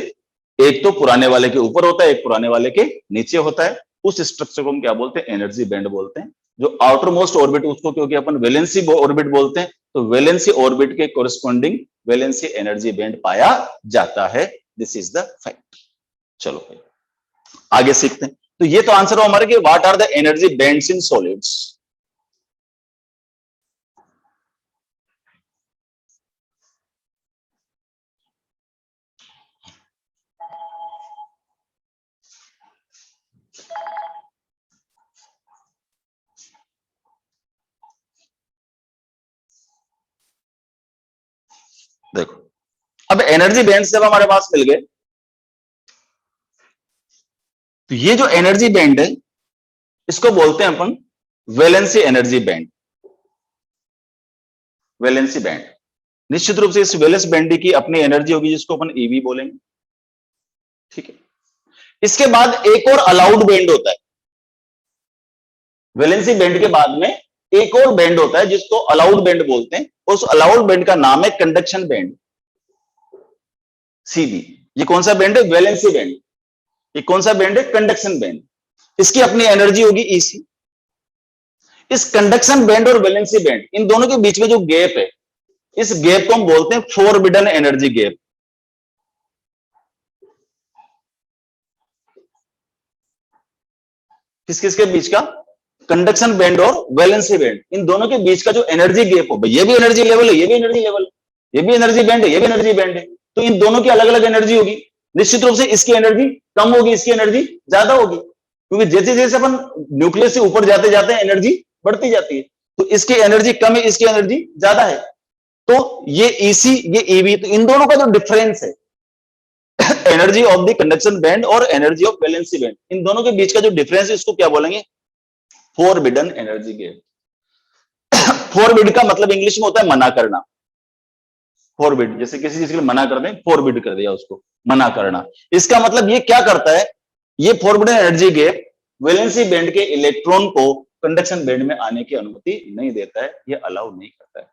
एक तो पुराने वाले के ऊपर होता है, एक पुराने वाले के नीचे होता है। उस स्ट्रक्चर को हम क्या बोलते हैं, एनर्जी बैंड बोलते हैं। जो आउटर मोस्ट ऑर्बिट, उसको क्योंकि अपन वैलेंसी ऑर्बिट बोलते हैं, तो वैलेंसी ऑर्बिट के कोरस्पॉन्डिंग वैलेंसी एनर्जी बैंड पाया जाता है। This is the fact. चलो भाई आगे सीखते हैं। तो ये तो आंसर हो हमारे कि what are the energy bands in solids. देखो अब एनर्जी बैंड जब हमारे पास मिल गए, तो ये जो एनर्जी बैंड है इसको बोलते हैं अपन valency energy band. Valency band, निश्चित रूप से इस वैलेंस बैंड की अपनी एनर्जी होगी जिसको अपन ईवी बोलेंगे, ठीक है। इसके बाद एक और अलाउड बैंड होता है, वैलेंसी बैंड के बाद में एक और बैंड होता है जिसको अलाउड बैंड बोलते हैं। उस अलाउड बैंड का नाम है कंडक्शन बैंड, सीबी। ये कौन सा बैंड है, वैलेंसी बैंड। ये कौन सा बैंड है, कंडक्शन बैंड। इसकी अपनी एनर्जी होगी ईसी। इस कंडक्शन बैंड और वैलेंसी बैंड, इन दोनों के बीच में जो गैप है, इस गैप को हम बोलते हैं फोरबिडन एनर्जी गैप। किस किस के बीच का, कंडक्शन बैंड और वैलेंसी बैंड, इन दोनों के बीच का जो एनर्जी गैप हो, ये भी एनर्जी लेवल है, ये भी एनर्जी लेवल है, ये भी एनर्जी बैंड है, ये भी एनर्जी बैंड है। तो इन दोनों की अलग अलग एनर्जी होगी। निश्चित रूप से इसकी एनर्जी कम होगी, इसकी एनर्जी ज्यादा होगी। क्योंकि जैसे जैसे अपन न्यूक्लियस से ऊपर जाते जाते हैं एनर्जी बढ़ती जाती है, तो इसकी एनर्जी कम है, इसकी एनर्जी ज्यादा है। तो ये ईसी, ये ईवी, तो इन दोनों का जो डिफरेंस है energy of the conduction band और एनर्जी ऑफ वैलेंसी बैंड, इन दोनों के बीच का जो डिफरेंस है इसको क्या बोलेंगे? Forbidden energy gap. फोरबिड का मतलब इंग्लिश में होता है मना करना। फोरबिड, जैसे किसी चीज के लिए मना कर दें, फोरबिड कर दिया उसको, मना करना। इसका मतलब ये क्या करता है, ये forbidden energy gap valency band के इलेक्ट्रॉन को कंडक्शन बैंड में आने की अनुमति नहीं देता है, ये अलाउ नहीं करता है।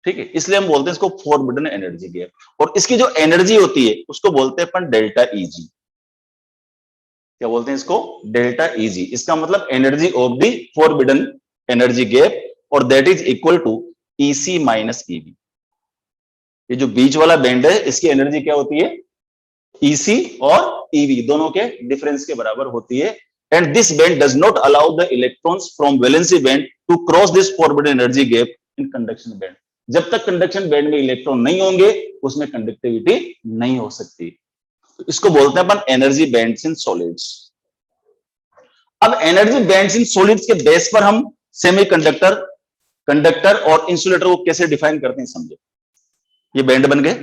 ठीक है, इसलिए हम बोलते हैं इसको फोरबिडन एनर्जी गैप। और इसकी जो एनर्जी होती है उसको बोलते हैं अपन डेल्टा ईजी। क्या बोलते हैं इसको? Delta easy. इसका मतलब energy of the forbidden energy gap, और that is equal to EC minus EV. ये जो बीच वाला बैंड है इसकी एनर्जी क्या होती है? ईसी और ईवी दोनों के डिफरेंस के बराबर होती है। And this band does not allow the electrons from valency band to cross this forbidden energy gap in conduction band. जब तक कंडक्शन बैंड में इलेक्ट्रॉन नहीं होंगे उसमें कंडक्टिविटी नहीं हो सकती। तो इसको बोलते हैं अपन एनर्जी बैंड्स इन सॉलिड्स। अब एनर्जी बैंड्स इन सॉलिड्स के बेस पर हम सेमीकंडक्टर, कंडक्टर और इंसुलेटर को कैसे डिफाइन करते हैं समझो। ये बैंड बन गए,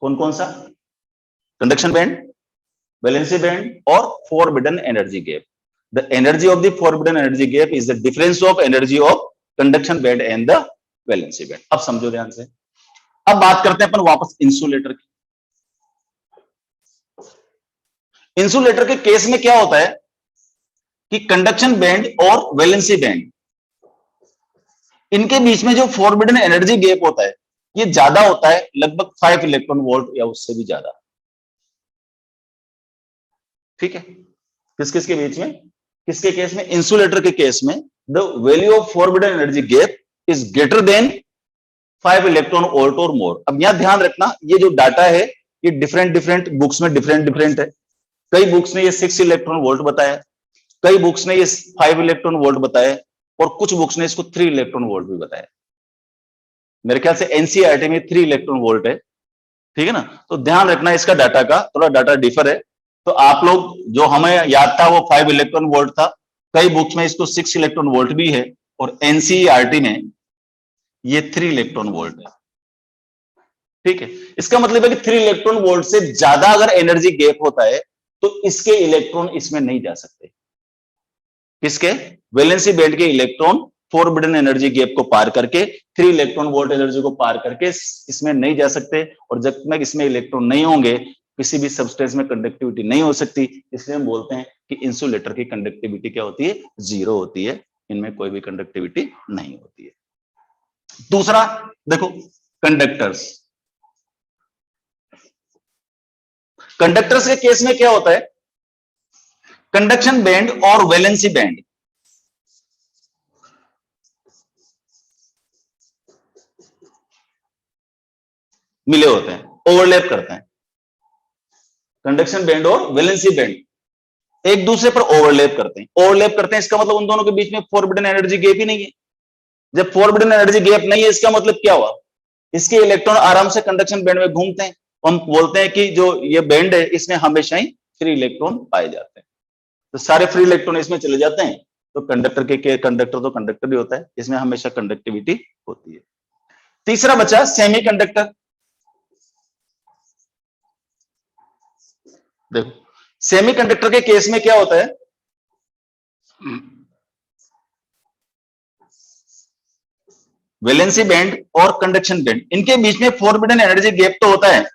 कौन कौन सा? कंडक्शन बैंड, वैलेंसी बैंड और forbidden energy gap. The energy of the forbidden energy gap is the difference of energy of conduction band and the valency band. अब समझो ध्यान से। अब बात करते हैं अपन वापस इंसुलेटर की। इंसुलेटर के केस में क्या होता है कि कंडक्शन बैंड और वैलेंसी बैंड, इनके बीच में जो फोरबिडन एनर्जी गैप होता है ये ज्यादा होता है, लगभग 5 इलेक्ट्रॉन वोल्ट या उससे भी ज्यादा। ठीक है, किस किस के बीच में? किसके केस में? इंसुलेटर के केस में the value of forbidden energy gap is greater than 5 electron volt और मोर। अब यहां ध्यान रखना, ये जो डाटा है ये डिफरेंट डिफरेंट बुक्स में डिफरेंट डिफरेंट है। कई बुक्स ने ये 6 इलेक्ट्रॉन वोल्ट बताया, कई बुक्स ने ये 5 इलेक्ट्रॉन वोल्ट बताया, और कुछ बुक्स ने इसको 3 इलेक्ट्रॉन वोल्ट भी बताया। मेरे ख्याल से एनसीईआरटी में 3 इलेक्ट्रॉन वोल्ट है। ठीक है ना, तो ध्यान रखना इसका डाटा का, थोड़ा डाटा डिफर है। तो आप लोग, जो हमें याद था वो 5 इलेक्ट्रॉन वोल्ट था, कई बुक्स में इसको 6 इलेक्ट्रॉन वोल्ट भी है, और एनसीईआरटी में ये 3 इलेक्ट्रॉन वोल्ट है। ठीक है, इसका मतलब है कि 3 इलेक्ट्रॉन वोल्ट से ज्यादा अगर एनर्जी गैप होता है तो इसके इलेक्ट्रॉन इसमें नहीं जा सकते। किसके? वैलेंसी बैंड के इलेक्ट्रॉन फोरबिडन एनर्जी गैप को पार करके 3 इलेक्ट्रॉन वोल्ट एनर्जी को पार करके इसमें नहीं जा सकते, और जब तक इसमें इलेक्ट्रॉन नहीं होंगे किसी भी सबस्टेंस में कंडक्टिविटी नहीं हो सकती। इसलिए हम बोलते हैं कि इंसुलेटर की कंडक्टिविटी क्या होती है? 0 होती है, इनमें कोई भी कंडक्टिविटी नहीं होती है। दूसरा देखो, कंडक्टर्स। कंडक्टर्स के केस में क्या होता है? कंडक्शन बैंड और वैलेंसी बैंड मिले होते हैं, ओवरलैप करते हैं। कंडक्शन बैंड और वैलेंसी बैंड एक दूसरे पर ओवरलैप करते हैं। ओवरलैप करते हैं इसका मतलब उन दोनों के बीच में फोरबिडन एनर्जी गैप ही नहीं है। जब फोरबिडन एनर्जी गैप नहीं है इसका मतलब क्या हुआ? इसके इलेक्ट्रॉन आराम से कंडक्शन बैंड में घूमते हैं। हम बोलते हैं कि जो ये बैंड है इसमें हमेशा ही फ्री इलेक्ट्रॉन पाए जाते हैं, तो सारे फ्री इलेक्ट्रॉन इसमें चले जाते हैं। तो कंडक्टर के कंडक्टर तो कंडक्टर भी होता है, इसमें हमेशा कंडक्टिविटी होती है। तीसरा बचा सेमीकंडक्टर। देखो, सेमीकंडक्टर के केस में क्या होता है? वैलेंसी बैंड और कंडक्शन बैंड, इनके बीच में फोरबिडन एनर्जी गैप तो होता है,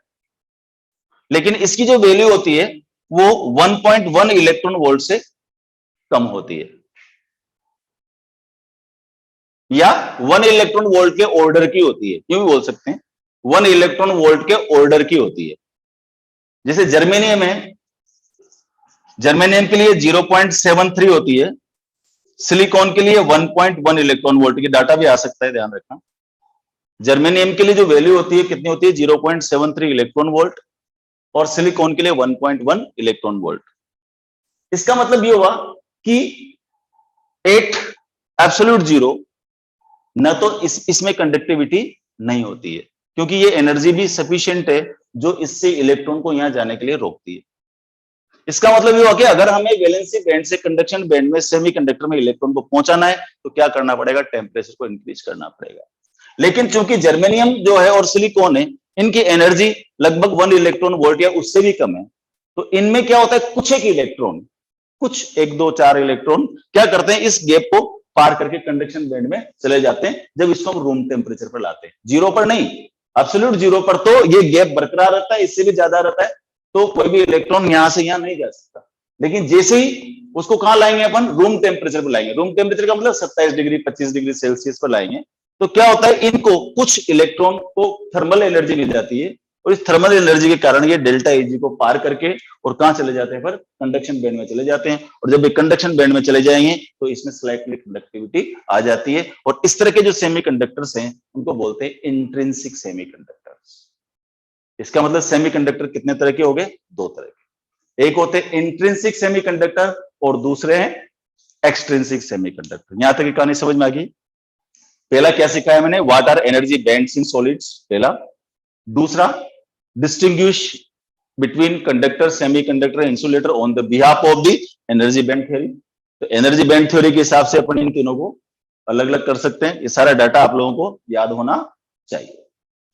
लेकिन इसकी जो वैल्यू होती है वो 1.1 इलेक्ट्रॉन वोल्ट से कम होती है, या 1 इलेक्ट्रॉन वोल्ट के ऑर्डर की होती है, यूं भी बोल सकते हैं 1 इलेक्ट्रॉन वोल्ट के ऑर्डर की होती है। जैसे जर्मेनियम है, जर्मेनियम के लिए 0.73 होती है, सिलिकॉन के लिए 1.1 इलेक्ट्रॉन वोल्ट की। डाटा भी आ सकता है, ध्यान रखना। जर्मेनियम के लिए जो वैल्यू होती है कितनी होती है? 0.73 इलेक्ट्रॉन वोल्ट, और सिलिकॉन के लिए 1.1 इलेक्ट्रॉन वोल्ट। इसका मतलब ये हुआ कि 8 एब्सोल्यूट 0 न तो इसमें कंडक्टिविटी नहीं होती है, क्योंकि ये एनर्जी भी सफिशिएंट है जो इससे इलेक्ट्रॉन को यहां जाने के लिए रोकती है। इसका मतलब ये हुआ कि अगर हमें वैलेंसी बैंड से कंडक्शन बैंड में सेमीकंडक्टर में इलेक्ट्रॉन को पहुंचाना है तो क्या करना पड़ेगा, टेम्परेचर को इंक्रीज करना पड़ेगा। लेकिन चूंकि जर्मेनियम जो है और सिलिकॉन है, इनकी एनर्जी लगभग 1 इलेक्ट्रॉन वोल्ट या उससे भी कम है, तो इनमें क्या होता है, कुछ एक इलेक्ट्रॉन, कुछ 1 2 4 इलेक्ट्रॉन क्या करते हैं, इस गैप को पार करके कंडक्शन बैंड में चले जाते हैं, जब इसको हम रूम टेम्परेचर पर लाते हैं। जीरो पर नहीं, एब्सोल्यूट जीरो पर तो ये गैप बरकरार रहता है, इससे भी ज्यादा रहता है, तो कोई भी इलेक्ट्रॉन यहां से यहां नहीं जा सकता। लेकिन जैसे ही उसको कहां लाएंगे अपन, रूम टेम्परेचर पर लाएंगे। रूम टेम्परेचर का मतलब 27 डिग्री 25 डिग्री सेल्सियस पर लाएंगे, तो क्या होता है, इनको कुछ इलेक्ट्रॉन को थर्मल एनर्जी मिल जाती है, और इस थर्मल एनर्जी के कारण ये डेल्टा Eg को पार करके और कहां चले जाते हैं, पर कंडक्शन बैंड में चले जाते हैं। और जब ये कंडक्शन बैंड में चले जाएंगे तो इसमें स्लाइटली कंडक्टिविटी आ जाती है, और इस तरह के जो सेमीकंडक्टर्स हैं उनको बोलते हैं इंट्रिंसिक सेमीकंडक्टर्स। इसका मतलब सेमीकंडक्टर कितने तरह के हो गए, 2 तरह के। एक होते हैं इंट्रिंसिक सेमीकंडक्टर और दूसरे हैं एक्सट्रिंसिक सेमीकंडक्टर। यहां तक की कहानी समझ में आ गई। पहला क्या सिखाया मैंने, what are energy bands in solids, पहला। दूसरा, distinguish between conductor, semiconductor, insulator on the behalf of the energy band theory. तो एनर्जी बैंड थ्योरी के हिसाब से अपन इन तीनों को अलग अलग कर सकते हैं। ये सारा डाटा आप लोगों को याद होना चाहिए,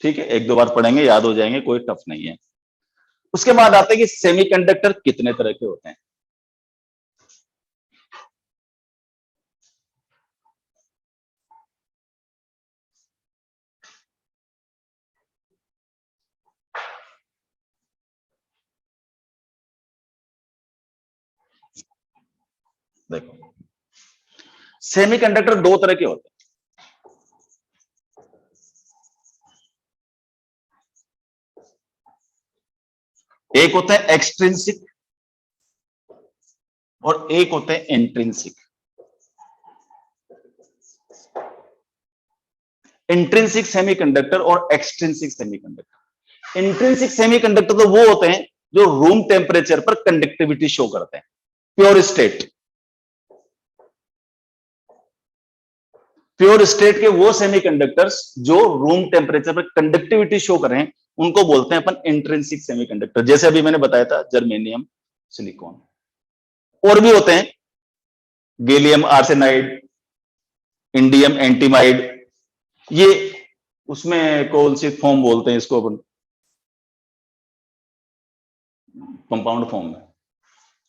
ठीक है, 1 2 बार पढ़ेंगे याद हो जाएंगे, कोई टफ नहीं है। उसके बाद आते हैं कि सेमीकंडक्टर कितने तरह के होते हैं। देखो, सेमीकंडक्टर 2 तरह के होते हैं। एक होता है एक्सट्रिंसिक और एक होता है इंट्रिंसिक। इंट्रिंसिक सेमीकंडक्टर और एक्सट्रिंसिक सेमीकंडक्टर। इंट्रिंसिक सेमीकंडक्टर तो वो होते हैं जो रूम टेम्परेचर पर कंडक्टिविटी शो करते हैं, प्योर स्टेट। प्योर स्टेट के वो सेमीकंडक्टर्स जो रूम टेम्परेचर पर कंडक्टिविटी शो कर रहे हैं उनको बोलते हैं अपन इंट्रिंसिक सेमीकंडक्टर। जैसे अभी मैंने बताया था, जर्मेनियम, सिलिकॉन। और भी होते हैं, गैलियम आर्सेनाइड, इंडियम एंटीमाइड, ये उसमें कौन सी फॉर्म बोलते हैं इसको अपन, कंपाउंड फॉर्म में,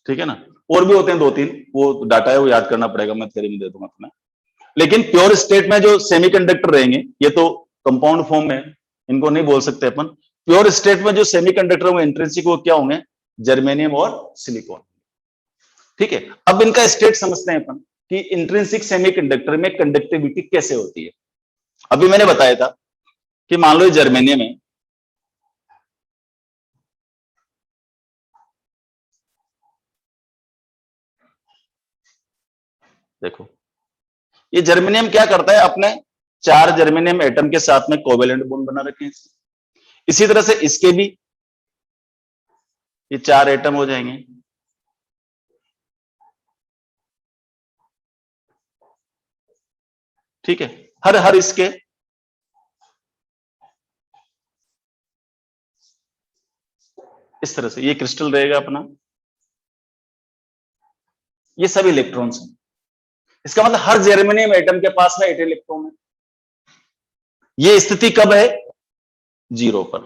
ठीक है ना। और भी होते हैं 2 3, वो डाटा है वो याद करना पड़ेगा, मैं थ्योरी में दे दूंगा तुम्हें। लेकिन प्योर स्टेट में जो सेमीकंडक्टर रहेंगे ये तो कंपाउंड फॉर्म में, इनको नहीं बोल सकते अपन। प्योर स्टेट में जो सेमीकंडक्टर होंगे इंट्रिंसिक, वो क्या होंगे, जर्मेनियम और सिलिकॉन, ठीक है। अब इनका स्टेट समझते हैं अपन कि इंट्रिंसिक सेमीकंडक्टर में कंडक्टिविटी कैसे होती है। अभी मैंने बताया था कि मान लो जर्मेनियम है, देखो ये जर्मेनियम क्या करता है, अपने 4 जर्मेनियम एटम के साथ में कोवेलेंट बॉन्ड बना रखे हैं। इसी तरह से इसके भी ये 4 एटम हो जाएंगे, ठीक है। हर इसके इस तरह से ये क्रिस्टल रहेगा अपना, ये सब इलेक्ट्रॉन्स हैं। इसका मतलब हर जर्मेनियम एटम के पास में 8 इलेक्ट्रॉन है। ये स्थिति कब है, 0 पर,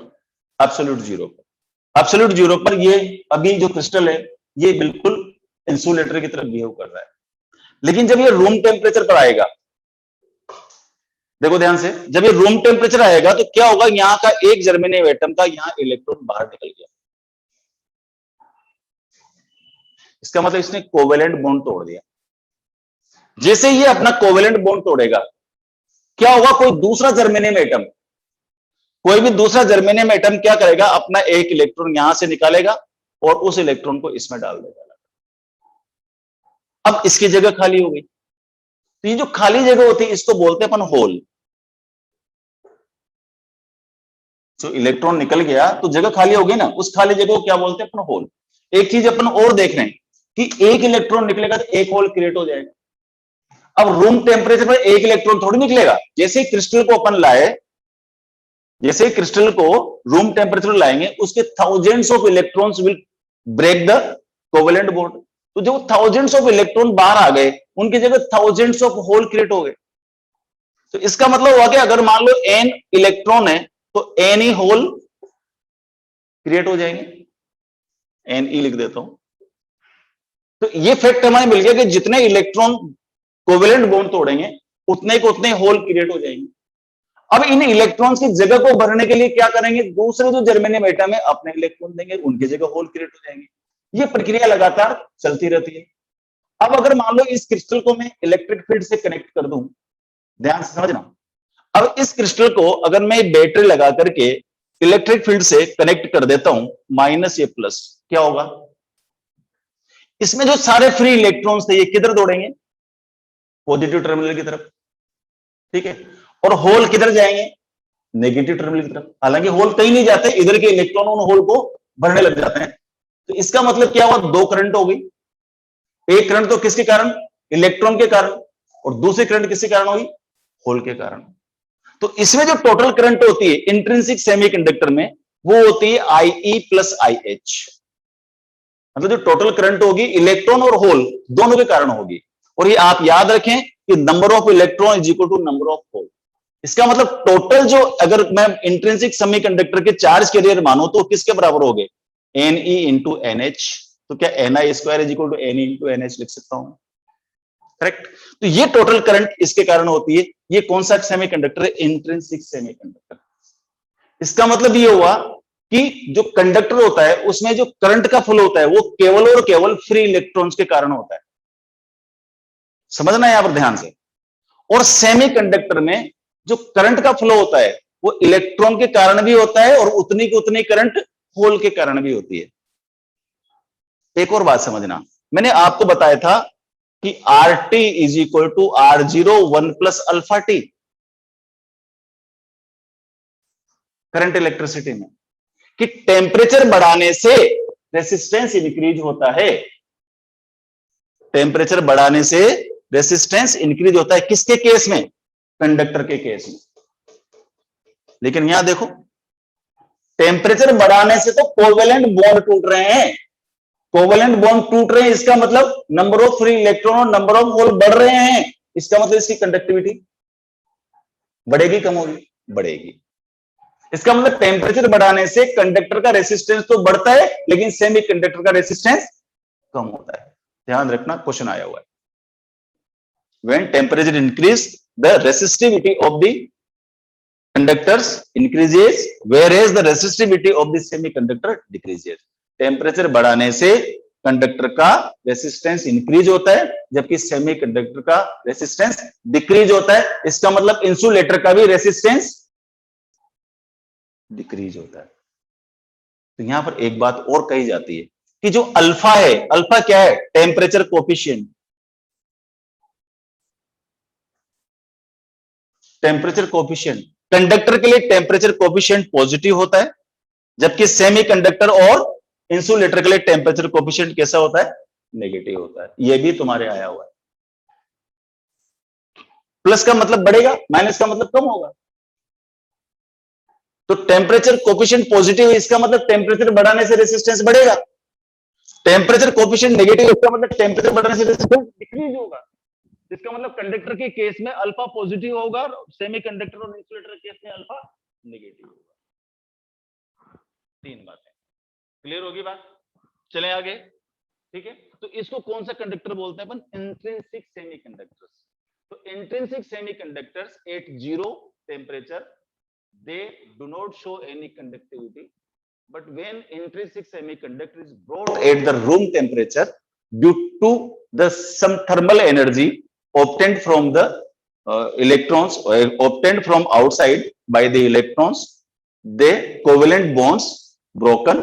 एब्सोल्यूट 0 पर। एब्सोल्यूट 0 पर ये अभी जो क्रिस्टल है ये बिल्कुल इंसुलेटर की तरफ बिहेव कर रहा है। लेकिन जब ये रूम टेम्परेचर पर आएगा, देखो ध्यान से, जब ये रूम टेम्परेचर आएगा तो क्या होगा, यहां का एक जर्मेनियम एटम का यहां इलेक्ट्रॉन बाहर निकल गया। इसका मतलब इसने कोवेलेंट बॉन्ड तोड़ दिया। जैसे ये अपना कोवेलेंट बॉन्ड तोड़ेगा, क्या होगा, कोई दूसरा जर्मेनियम एटम, कोई भी दूसरा जर्मेनियम एटम क्या करेगा, अपना एक इलेक्ट्रॉन यहां से निकालेगा और उस इलेक्ट्रॉन को इसमें डाल देगा। अब इसकी जगह खाली हो गई, तो ये जो खाली जगह होती है इसको बोलते हैं अपन होल। जो इलेक्ट्रॉन निकल गया तो जगह खाली हो गई ना, उस खाली जगह को क्या बोलते हैं अपन होल। एक चीज अपन और देख रहे हैं कि एक इलेक्ट्रॉन निकलेगा तो एक होल क्रिएट हो जाएगा। अब रूम टेम्परेचर पर एक इलेक्ट्रॉन थोड़ी निकलेगा। जैसे क्रिस्टल को अपन लाए, जैसे क्रिस्टल को रूम टेम्परेचर लाएंगे, उसके thousands of electrons will break the covalent bond, तो जो थाउजेंड्स ऑफ इलेक्ट्रॉन बाहर आ गए उनकी जगह थाउजेंड्स ऑफ होल क्रिएट हो गए। तो इसका मतलब हुआ कि अगर मान लो n इलेक्ट्रॉन है तो n ही होल क्रिएट हो जाएंगे, Ne लिख देता हूं। तो ये फैक्ट हमें मिल गया कि जितने इलेक्ट्रॉन कोवेलेंट बॉन्ड तोड़ेंगे उतने को उतने होल क्रिएट हो जाएंगे। अब इन इलेक्ट्रॉन्स की जगह को भरने के लिए क्या करेंगे, दूसरे जो जर्मेनियम एटम है अपने इलेक्ट्रॉन देंगे, उनकी जगह होल क्रिएट हो जाएंगे। ये प्रक्रिया लगातार चलती रहती है। अब अगर मान लो इस क्रिस्टल को मैं इलेक्ट्रिक फील्ड से कनेक्ट कर दूं, ध्यान से समझना, अब इस क्रिस्टल को अगर मैं बैटरी लगा करके इलेक्ट्रिक फील्ड से कनेक्ट कर देता हूं माइनस ये प्लस, क्या होगा, इसमें जो सारे फ्री इलेक्ट्रॉन्स थे ये किधर दौड़ेंगे, पॉजिटिव टर्मिनल की तरफ, ठीक है, और होल किधर जाएंगे, नेगेटिव टर्मिनल की तरफ। हालांकि होल कहीं नहीं जाते, इधर के इलेक्ट्रॉन उन होल को भरने लग जाते हैं। तो इसका मतलब क्या हुआ, दो करंट हो गई। एक करंट तो किसके कारण, इलेक्ट्रॉन के कारण, और दूसरी करंट किसके कारण होगी, होल के कारण। तो इसमें जो टोटल करंट होती है इंट्रिंसिक सेमीकंडक्टर में वो होती है IE प्लस IH, मतलब जो टोटल करंट होगी इलेक्ट्रॉन और होल दोनों के कारण होगी। और ये आप याद रखें कि number of electron is equal to number of hole. इसका मतलब टोटल जो, अगर मैं इंट्रिंसिक सेमीकंडक्टर के चार्ज कैरियर मानूं तो किसके बराबर हो गए, Ne इंटू NH। तो क्या Ni square is equal to Ne into NH लिख सकता हूं, करेक्ट। तो ये टोटल करंट इसके कारण होती है। ये कौन सा सेमीकंडक्टर है, इंट्रिंसिक सेमीकंडक्टर। इसका मतलब ये हुआ कि जो कंडक्टर होता है उसमें जो करंट का फ्लो होता है वो केवल और केवल फ्री इलेक्ट्रॉन्स के कारण होता है, समझना है यहां पर ध्यान से। और सेमीकंडक्टर में जो करंट का फ्लो होता है वो इलेक्ट्रॉन के कारण भी होता है और उतनी की उतनी करंट होल के कारण भी होती है। एक और बात समझना, मैंने आपको बताया था कि RT is equal to R0 1 plus alpha T current electricity में, कि टेम्परेचर बढ़ाने से रेसिस्टेंस इंक्रीज होता है। टेम्परेचर बढ़ाने से रेसिस्टेंस इंक्रीज होता है, किसके केस में, कंडक्टर के केस में। लेकिन यहां देखो, टेम्परेचर बढ़ाने से तो कोवेलेंट बॉन्ड टूट रहे हैं, कोवेलेंट बॉन्ड टूट रहे हैं, इसका मतलब नंबर ऑफ फ्री इलेक्ट्रॉन और नंबर ऑफ होल बढ़ रहे हैं। इसका मतलब इसकी कंडक्टिविटी बढ़ेगी कम होगी, बढ़ेगी। इसका मतलब टेम्परेचर बढ़ाने से कंडक्टर का रेसिस्टेंस तो बढ़ता है लेकिन सेमीकंडक्टर का रेसिस्टेंस कम होता है। ध्यान रखना, क्वेश्चन आया हुआ है। When temperature increase, the resistivity of the conductors increases, whereas the resistivity of the semiconductor decreases. Temperature बढ़ाने से कंडक्टर का रेसिस्टेंस इंक्रीज होता है जबकि सेमीकंडक्टर का रेसिस्टेंस डिक्रीज होता है। इसका मतलब इंसुलेटर का भी रेसिस्टेंस डिक्रीज होता है। तो यहां पर एक बात और कही जाती है कि जो अल्फा है, अल्फा क्या है, temperature coefficient. Temperature coefficient, conductor के लिए टेम्परेचर कोफिशिएंट पॉजिटिव होता है जबकि सेमीकंडक्टर और इंसुलेटर के लिए टेम्परेचर कोफिशिएंट कैसा होता है, नेगेटिव होता है। यह भी तुम्हारे आया हुआ है। प्लस का मतलब बढ़ेगा, माइनस का मतलब कम होगा। तो टेम्परेचर कोफिशिएंट पॉजिटिव है, इसका मतलब टेम्परेचर बढ़ाने से रेसिस्टेंस बढ़ेगा। टेम्परेचर कोफिशिएंट नेगेटिव, इसका मतलब टेम्परेचर बढ़ाने से रेसिस्टेंस डिक्रीज होगा। इसका मतलब कंडक्टर के केस में अल्फा पॉजिटिव होगा और सेमीकंडक्टर और इंसुलेटर के केस में अल्फा नेगेटिव होगा। तीन बातें क्लियर होगी बात, चलें आगे, ठीक है। तो इसको कौन सा कंडक्टर बोलते हैं अपन, इंट्रिंसिक सेमीकंडक्टर्स। तो intrinsic semiconductors at zero temperature they do not show any conductivity, but when intrinsic semiconductor is brought at the room temperature due to the some thermal energy obtained from the electrons obtained from outside by the electrons, the covalent bonds broken,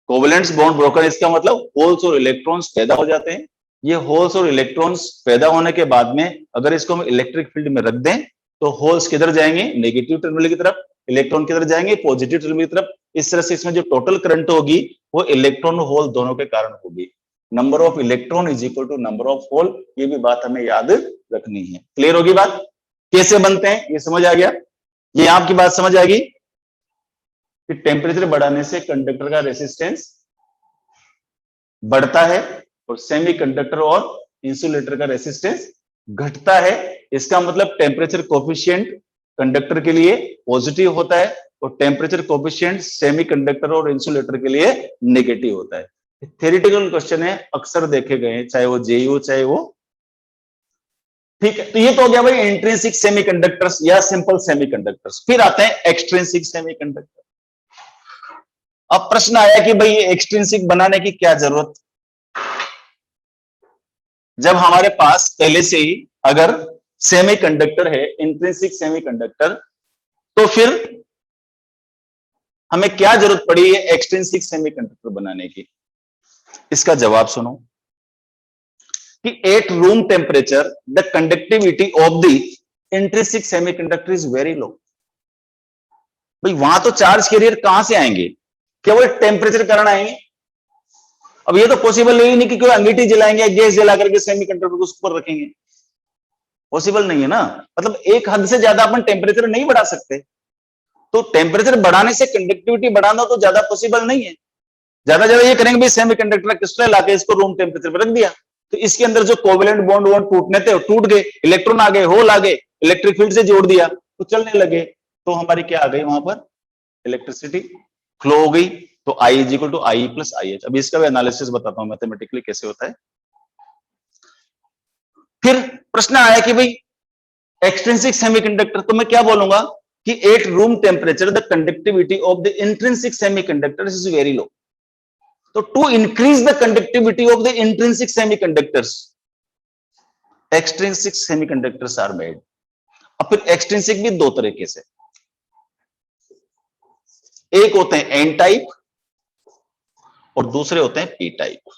covalent bond broken इसका मतलब holes और electrons पैदा हो जाते हैं। ये holes और electrons पैदा होने के बाद में अगर इसको हम इलेक्ट्रिक फील्ड में रख दें तो होल्स किधर जाएंगे, नेगेटिव टर्मिनल की तरफ, इलेक्ट्रॉन किधर जाएंगे, पॉजिटिव टर्मिनल की तरफ। इस तरह से इसमें जो टोटल करंट होगी वो इलेक्ट्रॉन और होल दोनों के कारण होगी। Number of electron is equal to number of hole, ये भी बात हमें याद रखनी है। क्लियर होगी बात, कैसे बनते हैं ये समझ आ गया। ये आपकी बात समझ आएगी कि टेम्परेचर बढ़ाने से कंडक्टर का रेसिस्टेंस बढ़ता है और सेमीकंडक्टर और इंसुलेटर का रेसिस्टेंस घटता है। इसका मतलब टेम्परेचर कोफिशिएंट कंडक्टर के लिए पॉजिटिव होता है और टेम्परेचर कोफिशिएंट सेमीकंडक्टर और इंसुलेटर के लिए नेगेटिव होता है। थ्योरेटिकल क्वेश्चन है, अक्सर देखे गए हैं, चाहे वो जेयू चाहे वो, ठीक है। तो ये तो हो गया भाई इंट्रिंसिक सेमीकंडक्टर्स या सिंपल सेमीकंडक्टर्स। फिर आते हैं एक्सट्रिंसिक सेमीकंडक्टर। अब प्रश्न आया कि भाई एक्सट्रिंसिक बनाने की क्या जरूरत, जब हमारे पास पहले से ही अगर सेमीकंडक्टर है, इंट्रिंसिक सेमीकंडक्टर, तो फिर हमें क्या जरूरत पड़ी है एक्सट्रिंसिक सेमीकंडक्टर बनाने की। इसका जवाब सुनो कि at room temperature the conductivity of the intrinsic semiconductor is very low. भाई वहां तो चार्ज कैरियर कहां से आएंगे, केवल टेम्परेचर के कारण आएंगे। अब ये तो पॉसिबल नहीं कि कोई अंगीठी जलाएंगे, गैस जला करके सेमीकंडक्टर को उस पर रखेंगे, पॉसिबल नहीं है ना। मतलब एक हद से ज्यादा अपन टेम्परेचर नहीं बढ़ा सकते, तो टेम्परेचर बढ़ाने से कंडक्टिविटी बढ़ाना तो ज्यादा पॉसिबल नहीं है। ज्यादा ज्यादा ये करेंगे भाई सेमीकंडक्टर क्रिस्टल लाके इसको रूम टेम्परेचर पर रख दिया, तो इसके अंदर जो कोवेलेंट बॉन्ड वॉन्ड टूटने थे टूट गए, इलेक्ट्रॉन आ गए, होल आ गए, इलेक्ट्रिक फील्ड से जोड़ दिया तो चलने लगे, तो हमारी क्या आ गई वहां पर इलेक्ट्रिसिटी फ्लो हो गई। तो I is equal to I plus I H. अभी इसका भी एनालिसिस बताता हूं मैथमेटिकली कैसे होता है। फिर प्रश्न आया कि भाई एक्सट्रिंसिक सेमीकंडक्टर, तो मैं क्या बोलूंगा कि at room temperature the conductivity of the intrinsic semiconductor is very low. तो to increase the conductivity of the intrinsic semiconductors, extrinsic semiconductors are made. अब फिर एक्सट्रिंसिक भी दो तरीके से, एक होते हैं एन टाइप और दूसरे होते हैं पी टाइप।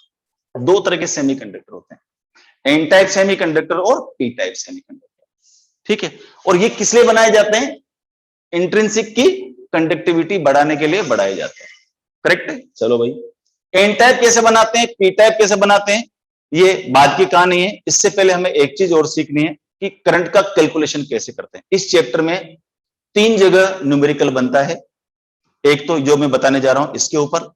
दो तरह के सेमीकंडक्टर होते हैं, एन टाइप सेमीकंडक्टर और पी टाइप सेमीकंडक्टर, ठीक है। और ये किस लिए बनाए जाते हैं, इंट्रिंसिक की कंडक्टिविटी बढ़ाने के लिए बढ़ाए जाते हैं, करेक्ट है। चलो भाई एन टाइप कैसे बनाते हैं, पी टाइप कैसे बनाते हैं, ये बाद की कहानी है। इससे पहले हमें एक चीज और सीखनी है कि करंट का कैलकुलेशन कैसे करते हैं। इस चैप्टर में 3 जगह न्यूमेरिकल बनता है, एक तो जो मैं बताने जा रहा हूं इसके ऊपर,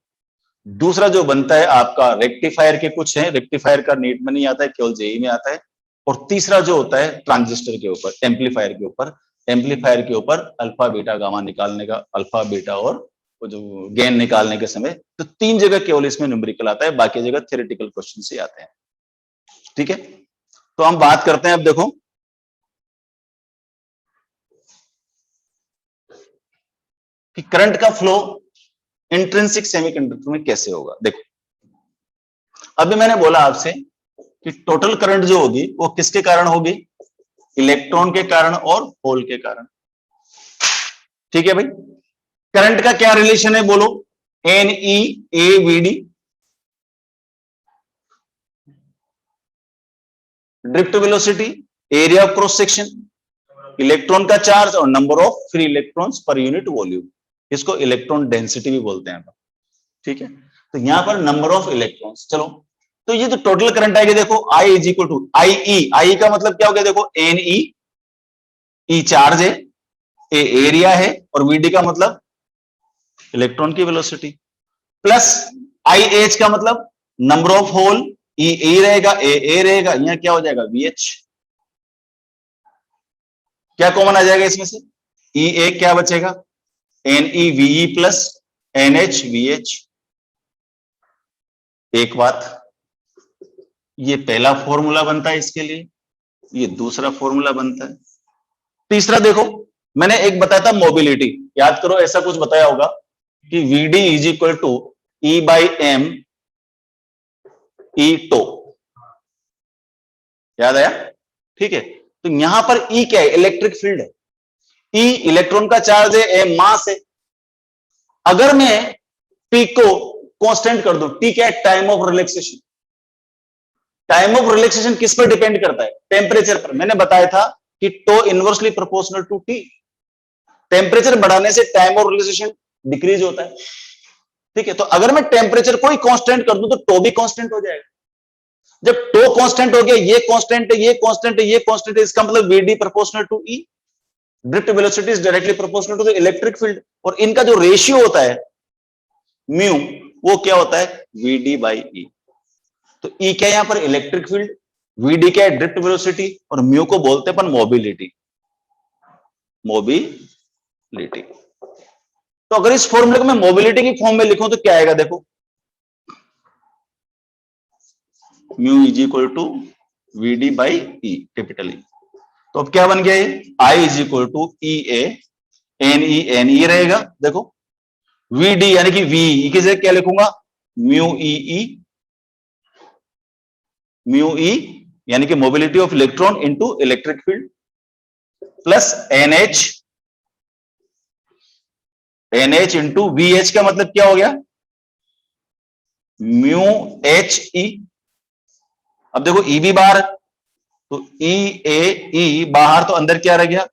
दूसरा जो बनता है आपका रेक्टिफायर के कुछ है, रेक्टिफायर का नीट में नहीं आता है, केवल जेई में आता है, और तीसरा जो होता है ट्रांजिस्टर के ऊपर, एम्पलीफायर के ऊपर। एम्पलीफायर के ऊपर अल्फा बीटा गामा निकालने का, अल्फा बीटा और वो जो गेन निकालने के समय, तो 3 जगह केवल इसमें न्यूमेरिकल आता है, बाकी जगह थ्योरेटिकल क्वेश्चन से आते हैं, ठीक है। तो हम बात करते हैं, अब देखो कि करंट का फ्लो इंट्रिंसिक सेमीकंडक्टर में कैसे होगा। देखो अभी मैंने बोला आपसे कि टोटल करंट जो होगी वो किसके कारण होगी, इलेक्ट्रॉन के कारण और होल के कारण, ठीक है भाई। करंट का क्या रिलेशन है बोलो, N E A V D, drift velocity, area of cross section, electron का चार्ज और number of free electrons per unit volume, इसको इलेक्ट्रॉन डेंसिटी भी बोलते हैं, ठीक है। तो यहां पर नंबर ऑफ इलेक्ट्रॉन्स, चलो तो ये जो टोटल करंट आएगी देखो I इज इक्वल टू आई ई, आई का मतलब क्या हो गया देखो एन ई चार्ज है, ए एरिया है, और वीडी का मतलब इलेक्ट्रॉन की वेलोसिटी, प्लस आई एच का मतलब नंबर ऑफ होल, ई रहेगा, ए रहेगा, यहां क्या हो जाएगा वी एच। क्या कॉमन आ जाएगा इसमें से, ई ए क्या बचेगा, N E V E plus N H V H. एक बात, ये पहला फॉर्मूला बनता है इसके लिए, ये दूसरा फॉर्मूला बनता है। तीसरा देखो मैंने एक बताया था मोबिलिटी, याद करो ऐसा कुछ बताया होगा कि V D is equal to E by M E tau, याद आया, ठीक है। तो यहां पर ई क्या है, इलेक्ट्रिक फील्ड है, ई इलेक्ट्रॉन का चार्ज है, एम मास है। अगर मैं टी को कांस्टेंट कर दूं, टी क्या है, time of relaxation. Time of relaxation किस पर डिपेंड करता है, टेम्परेचर पर। मैंने बताया था कि tau inversely proportional to T, temperature बढ़ाने से टाइम ऑफ रिलैक्सेशन डिक्रीज होता है, ठीक है। तो अगर मैं टेम्परेचर को ही कांस्टेंट कर दूं तो टो भी कांस्टेंट हो जाएगा। जब टो कांस्टेंट हो गया, ये कांस्टेंट है, ये कांस्टेंट है, ये कांस्टेंट है, इसका मतलब V D proportional to E, drift velocity is directly proportional to the electric field, और इनका जो रेशियो होता है म्यू, वो क्या होता है वीडी बाई ई। तो ई क्या है यहां पर? Electric field. वीडी क्या है? Drift velocity. और म्यू को बोलते हैं अपन मोबिलिटी। मोबिलिटी। तो अगर इस फॉर्मूले को मैं मोबिलिटी की फॉर्म में लिखूं तो क्या आएगा? देखो, mu is equal to we D by E, capital E. तो अब क्या बन गया ये? I is equal to E A N E रहेगा। देखो, वी डी यानी कि वी की जगह क्या लिखूंगा? म्यू ई यानी कि mobility of electron into electric field, plus NH into V H का मतलब क्या हो गया? Mu H E. अब देखो ई भी बाहर, तो ई ए ई बाहर, तो अंदर क्या रह गया?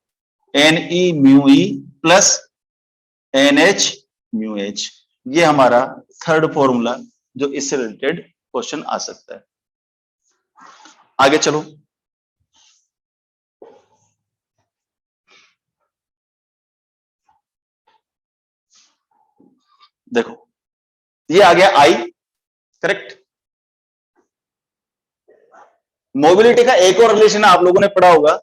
N E mu E plus N H mu H. ये हमारा थर्ड फॉर्मूला जो इससे रिलेटेड क्वेश्चन आ सकता है। आगे चलो, देखो ये आ गया आई, करेक्ट। मोबिलिटी का एक और रिलेशन आप लोगों ने पढ़ा होगा,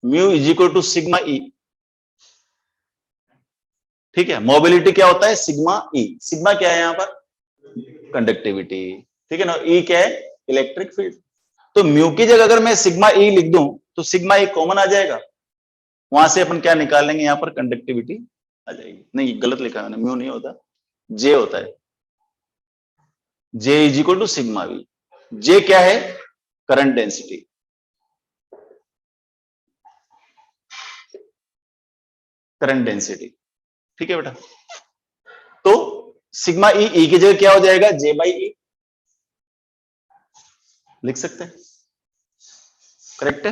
mu is equal to sigma E. ठीक है, मोबिलिटी क्या होता है? सिग्मा ई। सिग्मा क्या है यहां पर? कंडक्टिविटी। ठीक है ना। ई क्या है? Electric field. तो म्यू की जगह अगर मैं सिग्मा ई लिख दूं तो सिग्मा ई कॉमन आ जाएगा, वहां से अपन क्या निकाल लेंगे? यहां पर कंडक्टिविटी आ जाएगी। नहीं, गलत लिखा है मैंने, म्यू नहीं होता, जे होता है। जे is equal to sigma we. जे क्या है? Current density. Current density. ठीक है बेटा। तो सिग्मा ई, ई की जगह क्या हो जाएगा? जे बाई ई लिख सकते हैं, करेक्ट है।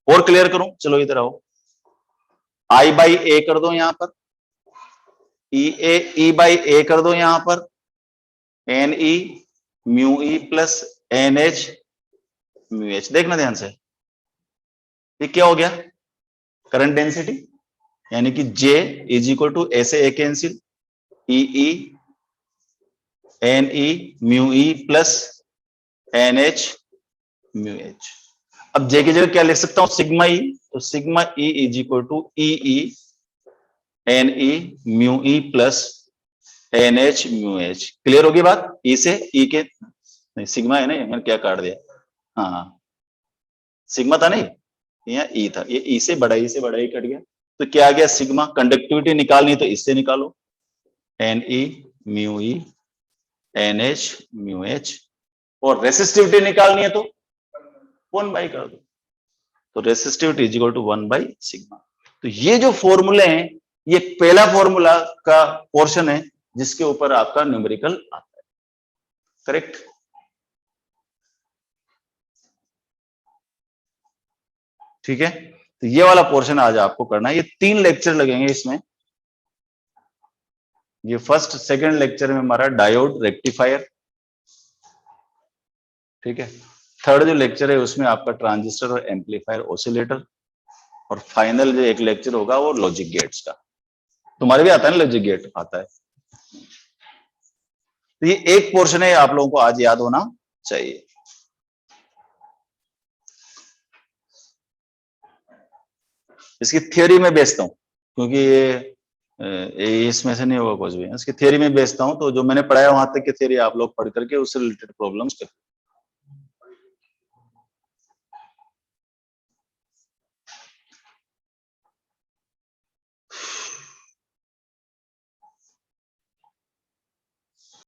और क्लियर करूं? चलो इधर आओ, आई बाई ए कर दो यहां पर, ई बाई ए कर दो यहां पर, N E mu E plus N H mu H. देखना ध्यान से, ये क्या हो गया? करंट डेंसिटी, यानी कि J इज इक्वल टू ऐसे ए कैंसिल, ई E N E mu E plus N H mu H. अब J की जगह क्या लिख सकता हूं? सिग्मा ई। तो sigma E is equal to E N E mu E plus N H mu H. Clear होगी बात? ई से ई के, नहीं सिग्मा है ना, मैंने क्या काट दिया? हाँ, सिग्मा था नहीं, यहाँ ई था, ये ई से बड़ा, ई से बड़ा, ई कट गया। तो क्या आ गया? सिग्मा। कंडक्टिविटी निकालनी तो इससे निकालो, N E mu E N H mu H. और रेसिस्टिविटी निकालनी है तो 1 बाई कर दो, तो resistivity is equal to 1 by sigma. तो ये जो फॉर्मूले हैं, ये पहला फॉर्मूला का पोर्शन है जिसके ऊपर आपका न्यूमेरिकल आता है, करेक्ट। ठीक है, तो ये वाला पोर्शन आज आपको करना है। ये 3 लेक्चर लगेंगे इसमें। ये फर्स्ट सेकंड लेक्चर में हमारा डायोड रेक्टिफायर, ठीक है। थर्ड जो लेक्चर है उसमें आपका ट्रांजिस्टर और एम्पलीफायर ऑसिलेटर, और फाइनल जो एक लेक्चर होगा वो लॉजिक गेट्स का। तुम्हारे भी आता है ना लॉजिक गेट? आता है। तो ये एक पोर्शन है, आप लोगों को आज याद होना चाहिए। इसकी थियोरी में बेचता हूं, क्योंकि ये इसमें से नहीं होगा कुछ भी। इसकी थियोरी में बेचता हूं, तो जो मैंने पढ़ाया वहां तक की थियोरी आप लोग पढ़ करके उससे रिलेटेड प्रॉब्लम्स